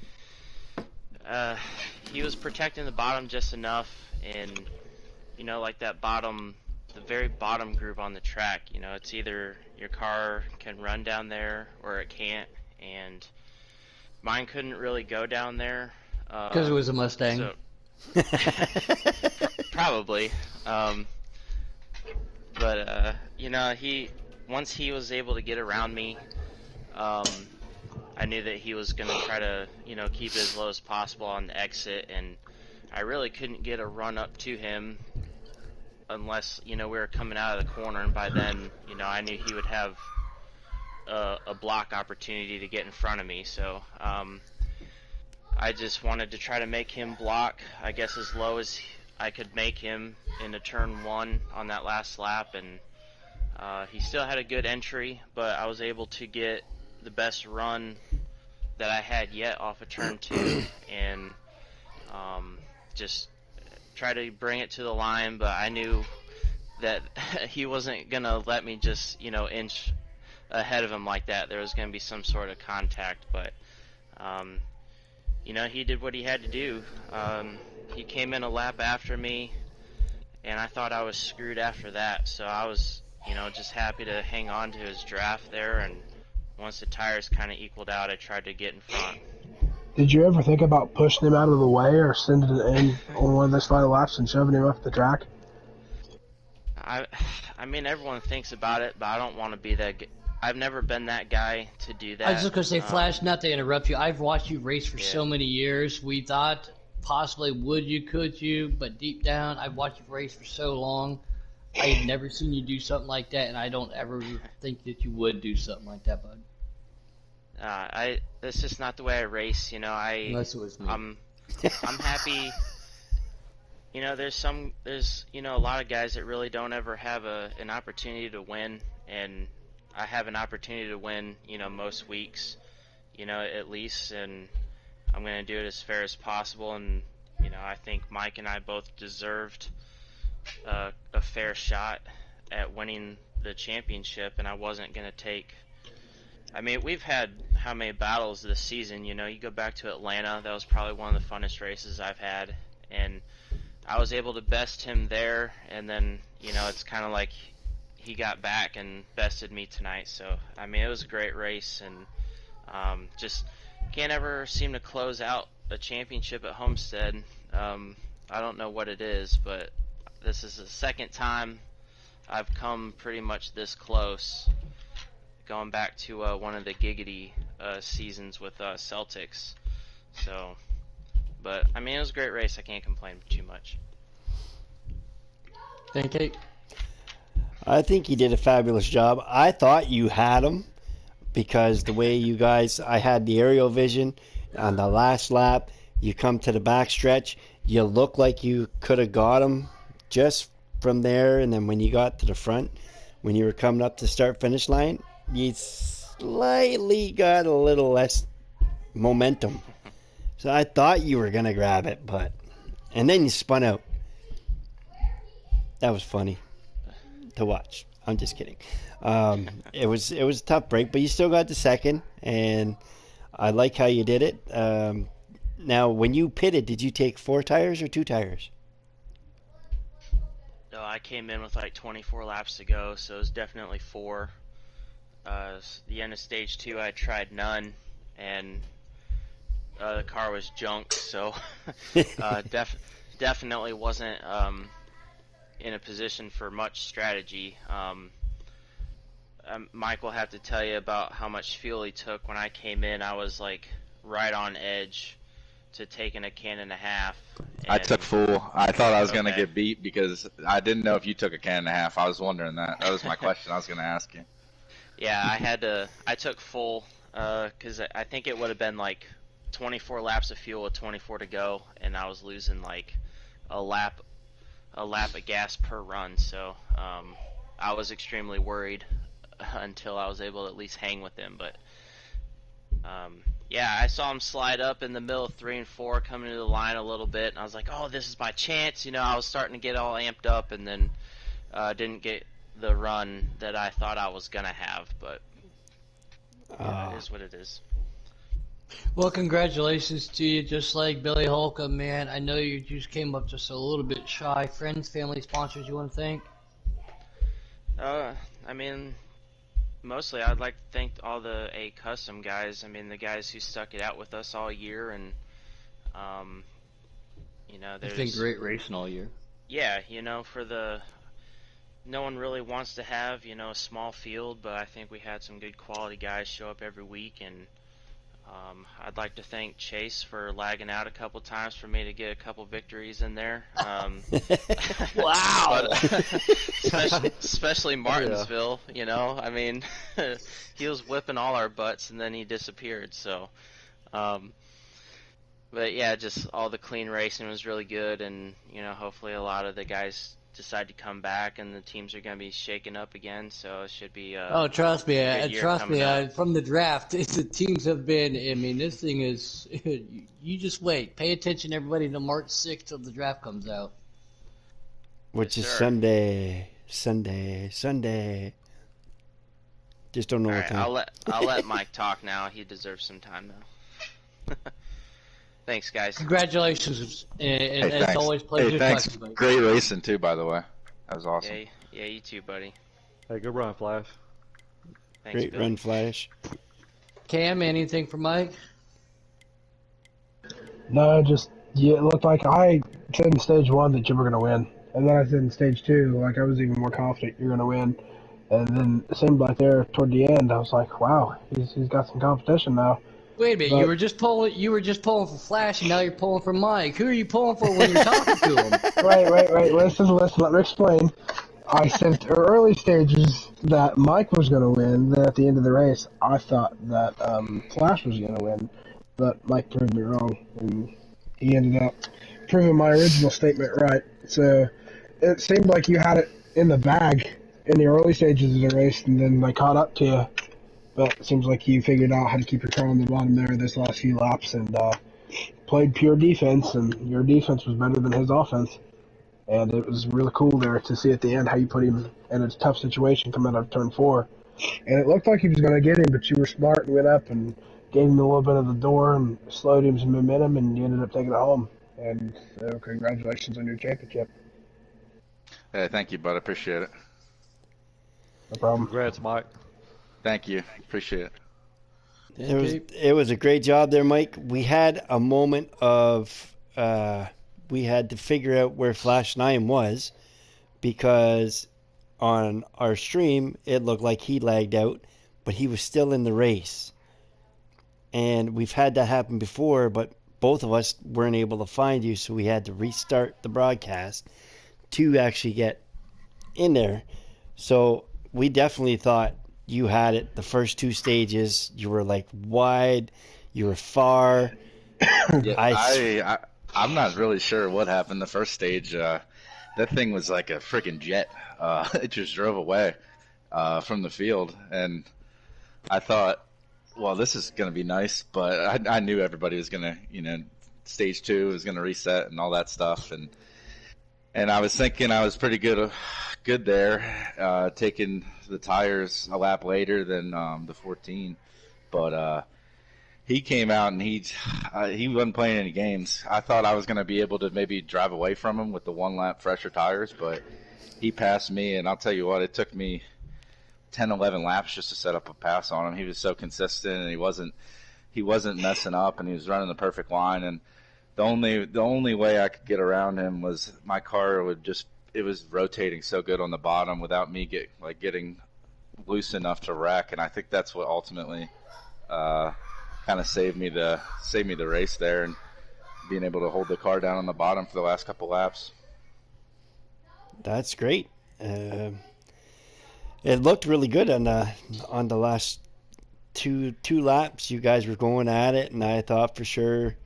was protecting the bottom just enough, and like the very bottom group on the track. It's either your car can run down there or it can't, and mine couldn't really go down there Because it was a Mustang. So, probably. But once he was able to get around me, I knew that he was going to try to, keep it as low as possible on the exit, and I really couldn't get a run up to him unless, we were coming out of the corner, and by then, I knew he would have a block opportunity to get in front of me, so I just wanted to try to make him block, I guess, as low as I could make him into turn 1 on that last lap, and he still had a good entry, but I was able to get the best run that I had yet off of turn 2, and just try to bring it to the line, but I knew that he wasn't going to let me just, inch ahead of him like that. There was going to be some sort of contact, but he did what he had to do. He came in a lap after me, and I thought I was screwed after that, so I was, just happy to hang on to his draft there, and once the tires kind of equaled out, I tried to get in front. Did you ever think about pushing him out of the way or sending it in on one of those final laps and shoving him off the track? I mean, everyone thinks about it, but I don't want to be that. I've never been that guy to do that. I was just going to say, Flash, not to interrupt you, I've watched you race for so many years. We thought possibly could you, but deep down, I've watched you race for so long. I had never seen you do something like that, and I don't ever think that you would do something like that, bud. That's just not the way I race, Unless it was me. I'm happy. There's a lot of guys that really don't ever have an opportunity to win, and I have an opportunity to win, most weeks, at least, and I'm going to do it as fair as possible, and, I think Mike and I both deserved a fair shot at winning the championship, and I wasn't going to take. I mean, we've had how many battles this season, you go back to Atlanta, that was probably one of the funnest races I've had, and I was able to best him there, and then, it's kind of like he got back and bested me tonight, so, I mean, it was a great race, and just can't ever seem to close out a championship at Homestead. I don't know what it is, but this is the second time I've come pretty much this close, going back to one of the Giggity seasons with Celtics. So, but I mean, it was a great race. I can't complain too much. Thank you. I think you did a fabulous job. I thought you had him because the way you guys, I had the aerial vision. On the last lap, you come to the back stretch, you look like you could have got him just from there, and then when you got to the front, when you were coming up to start finish line, you slightly got a little less momentum. So I thought you were gonna grab it, and then you spun out. That was funny to watch. I'm just kidding. It was a tough break, but you still got the second, and I like how you did it. Now, when you pitted, did you take 4 tires or 2 tires? No, I came in with like 24 laps to go, so it was definitely 4. The end of stage 2, I tried none, and the car was junk, so definitely wasn't in a position for much strategy. Mike will have to tell you about how much fuel he took. When I came in, I was like right on edge to taking a can and a half. I took full. I thought I was going to Okay. get beat because I didn't know if you took a can and a half. I was wondering that. That was my question I was going to ask you. Yeah, I took full because I think it would have been like 24 laps of fuel with 24 to go, and I was losing like a lap of gas per run. So I was extremely worried until I was able to at least hang with him. But yeah, I saw him slide up in the middle of 3 and 4, coming to the line a little bit, and I was like, oh, this is my chance. You know, I was starting to get all amped up, and then didn't get the run that I thought I was going to have, but it is what it is. Well, congratulations to you. Just like Billy Holcomb, man. I know you just came up just a little bit shy. Friends, family, sponsors you want to thank? I mean, mostly I'd like to thank all the A Custom guys. I mean, the guys who stuck it out with us all year, and you know, It's there's been great racing all year. yeah, you know, no one really wants to have, you know, a small field, but I think we had some good quality guys show up every week, and I'd like to thank Chase for lagging out a couple times for me to get a couple victories in there. Wow! Especially Martinsville, you know, I mean, he was whipping all our butts and then he disappeared, so, but yeah, just all the clean racing was really good, and, you know, hopefully a lot of the guys decide to come back and the teams are going to be shaken up again, so it should be Oh, trust me, a good year coming up. from the draft, the teams have been, I mean, this thing is, you just wait. Pay attention, everybody, to March 6th till the draft comes out. Which Yes, is sir. Sunday. Just don't know All what right, time. I'll let Mike talk now. He deserves some time though. Thanks, guys. Congratulations, and Hey, it's thanks. always a pleasure Hey, to talk thanks. to you, buddy. Great racing, too, by the way. That was awesome. Yeah, you too, buddy. Hey, good run, Flash. Thanks, Great Billy. run, Flash. Cam, anything for Mike? No, just it looked like I said in stage 1 that you were gonna win, and then I said in stage 2 like I was even more confident you're gonna win, and then it seemed like there toward the end I was like, wow, he's got some competition now. Wait a minute, But- you were just pulling for Flash, and now you're pulling for Mike. Who are you pulling for when you're talking to him? Right. Listen. Let me explain. I said early stages that Mike was going to win. Then at the end of the race, I thought that Flash was going to win, but Mike proved me wrong, and he ended up proving my original statement right. So it seemed like you had it in the bag in the early stages of the race, and then they caught up to you. But it seems like you figured out how to keep your car on the bottom there this last few laps, and played pure defense, and your defense was better than his offense. And it was really cool there to see at the end how you put him in a tough situation coming out of turn 4. And it looked like he was going to get him, but you were smart and went up and gave him a little bit of the door and slowed him some momentum, and you ended up taking it home. And so congratulations on your championship. Hey, thank you, bud. I appreciate it. No problem. Congrats, Mike. Thank you. Appreciate it. It was a great job there, Mike. We had a moment of we had to figure out where Flash 9 was, because on our stream it looked like he lagged out, but he was still in the race. And we've had that happen before, but both of us weren't able to find you, so we had to restart the broadcast to actually get in there. So we definitely thought you had it the first 2 stages. You were like wide. You were far. Yeah, I I'm not really sure what happened the first stage. That thing was like a freaking jet. It just drove away from the field, and I thought, well, this is going to be nice, but I knew everybody was going to, stage two was going to reset and all that stuff, and I was thinking I was pretty good there, taking the tires a lap later than the 14, but he came out and he wasn't playing any games. I thought I was going to be able to maybe drive away from him with the one lap fresher tires, but he passed me, and I'll tell you what, it took me 10, 11 laps just to set up a pass on him. He was so consistent, and he wasn't messing up, and he was running the perfect line. And the only way I could get around him was my car it was rotating so good on the bottom without me getting loose enough to wreck. And I think that's what ultimately kind of saved me the race there, and being able to hold the car down on the bottom for the last couple laps. That's great. It looked really good on the last two laps. You guys were going at it, and I thought for sure,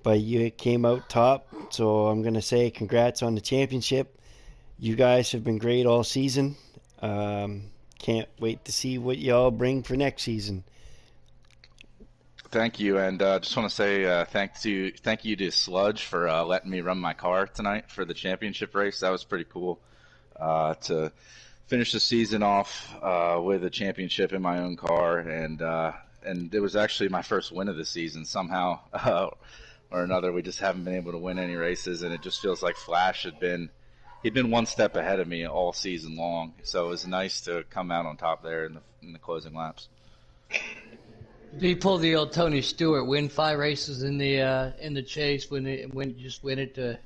but you came out top. So I'm gonna say congrats on the championship. You guys have been great all season. Can't wait to see what y'all bring for next season. Thank you, and just want to say thank you to Sludge for letting me run my car tonight for the championship race. That was pretty cool to finish the season off with a championship in my own car, and it was actually my first win of the season somehow or another. We just haven't been able to win any races, and it just feels like Flash he'd been one step ahead of me all season long. So it was nice to come out on top there in the closing laps. He pulled the old Tony Stewart, win 5 races in the chase, win it to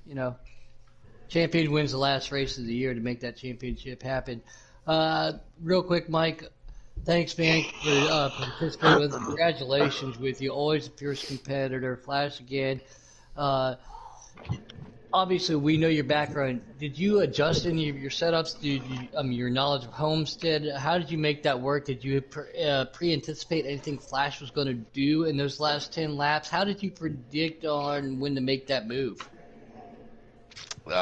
champion wins the last race of the year to make that championship happen. Real quick, Mike, thanks, man, for participating with us. Congratulations with you. Always a fierce competitor. Flash again. Obviously, we know your background. Did you adjust any of your setups? Did you, your knowledge of Homestead? How did you make that work? Did you pre-anticipate anything Flash was going to do in those last 10 laps? How did you predict on when to make that move? When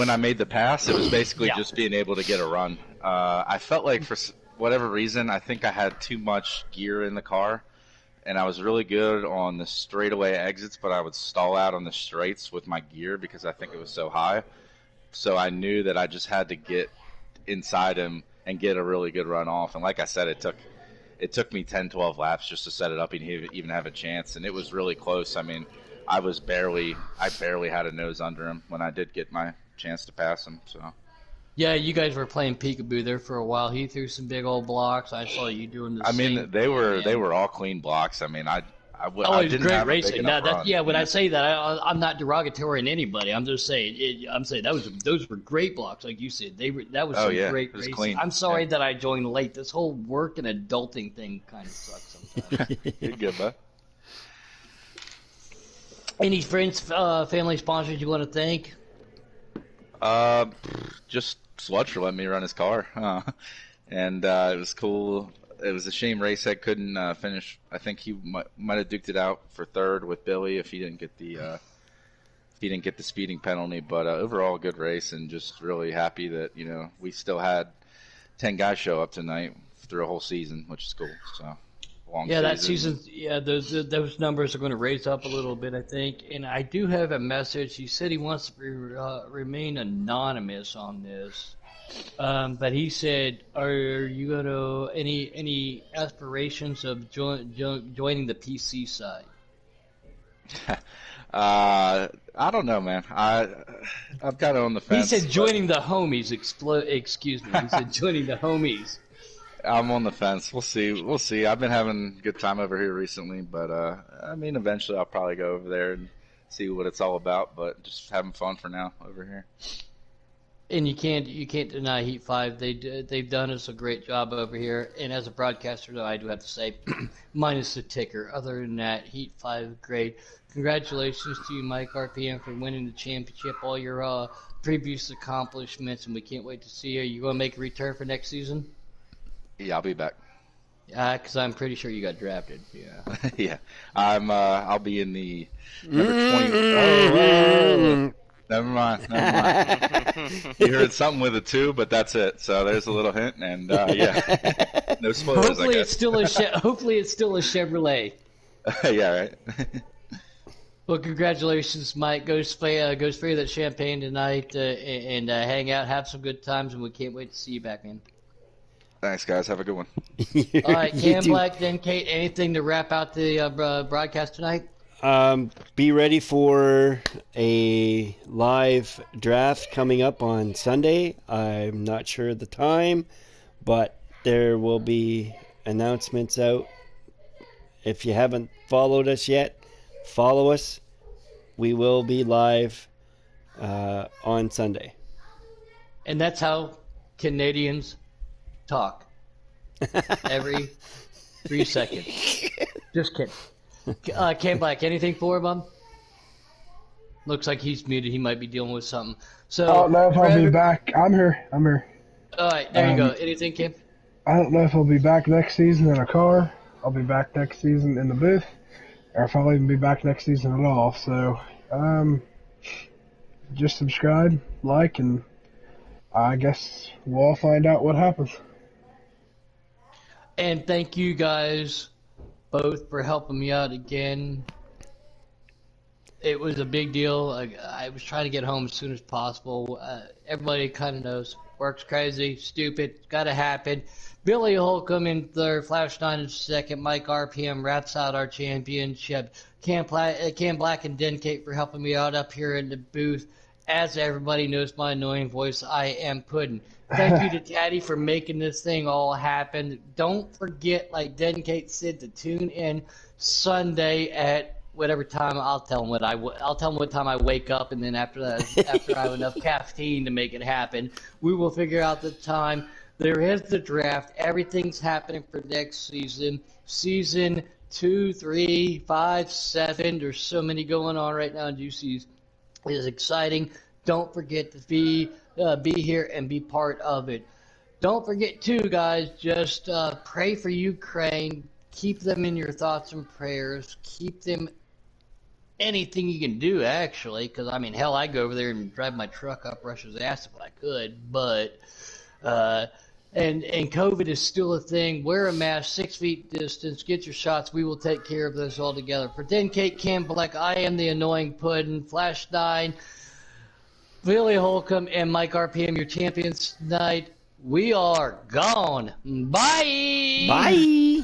I made the pass, it was basically just being able to get a run. I felt like for whatever reason, I think I had too much gear in the car, and I was really good on the straightaway exits, but I would stall out on the straights with my gear because I think it was so high. So I knew that I just had to get inside him and get a really good run off. And like I said, it took me 10, 12 laps just to set it up and even have a chance, and it was really close. I mean, I barely had a nose under him when I did get my chance to pass him. So. Yeah, you guys were playing peekaboo there for a while. He threw some big old blocks. I saw you doing the same. I mean, they were all clean blocks. I mean, I it was great racing. When I say that, I'm not derogatory in anybody. I'm just saying. Those were great blocks, like you said. That was great racing. Clean. I'm sorry that I joined late. This whole work and adulting thing kind of sucks sometimes. You're good, bud. Any friends, family, sponsors you want to thank? Just Sludge for letting me run his car, and it was cool. It was a shame Racehead couldn't finish. I think he might have duked it out for third with Billy if he didn't get the speeding penalty. But overall, a good race, and just really happy that we still had 10 guys show up tonight through a whole season, which is cool. So. That season, those numbers are going to raise up a little bit, I think. And I do have a message. He said he wants to remain anonymous on this, but he said, "Are you going to any aspirations of joining the PC side?" I don't know, man. I'm kind of on the fence. He said joining the homies. Excuse me. He said joining the homies. I'm on the fence. We'll see. I've been having a good time over here recently, but I mean, eventually I'll probably go over there and see what it's all about. But just having fun for now over here. And you can't deny Heat 5. They've done us a great job over here. And as a broadcaster, though, I do have to say, minus the ticker. Other than that, Heat 5, great. Congratulations to you, Mike RPM, for winning the championship. All your previous accomplishments, and we can't wait to see you. You going to make a return for next season? Yeah, I'll be back. Because I'm pretty sure you got drafted. Yeah. Yeah, I'll be in the number 20. Oh, whoa. Never mind. Never mind. You heard something with a 2, but that's it. So there's a little hint, and yeah, no spoilers. Hopefully I it's guess. still a hopefully it's still a Chevrolet. Yeah, right. Well, congratulations, Mike. Go spray that champagne tonight and hang out, have some good times, and we can't wait to see you back, man. Thanks, guys. Have a good one. All right, You Cam too. Black, then Kate, anything to wrap out the broadcast tonight? Be ready for a live draft coming up on Sunday. I'm not sure the time, but there will be announcements out. If you haven't followed us yet, follow us. We will be live on Sunday. And that's how Canadians talk. Every 3 seconds. Just kidding. Cam Black, anything for him, Bob? Looks like he's muted. He might be dealing with something. So, I don't know if I'll be back. I'm here. All right, there you go. Anything, Cam? I don't know if I'll be back next season in a car. I'll be back next season in the booth, or if I'll even be back next season at all. So, just subscribe, like, and I guess we'll all find out what happens. And thank you guys both for helping me out again. It was a big deal. I was trying to get home as soon as possible. Everybody kind of knows. Work's crazy, stupid, got to happen. Billy Holcomb in third, Flash 9 in second, Mike RPM rats out our championship. Cam Black and Den Kate for helping me out up here in the booth. As everybody knows my annoying voice, I am Puddin'. Thank you to Daddy for making this thing all happen. Don't forget, like Den Kate said, to tune in Sunday at whatever time. I'll tell him what time I wake up, and then after that, after I have enough caffeine to make it happen, we will figure out the time. There is the draft. Everything's happening for next season. Season 2, 3, 5, 7. There's so many going on right now in UCs. It is exciting. Don't forget to be here and be part of it. Don't forget, too, guys, just pray for Ukraine. Keep them in your thoughts and prayers. Keep them anything you can do, actually, because, I mean, hell, I'd go over there and drive my truck up Russia's ass if I could, but and COVID is still a thing. Wear a mask, 6 feet distance, get your shots. We will take care of this all together. For Den Kate, Cam Black, I am the annoying Puddin', Flash 9, Billy Holcomb, and Mike RPM, your champions tonight. We are gone. Bye! Bye!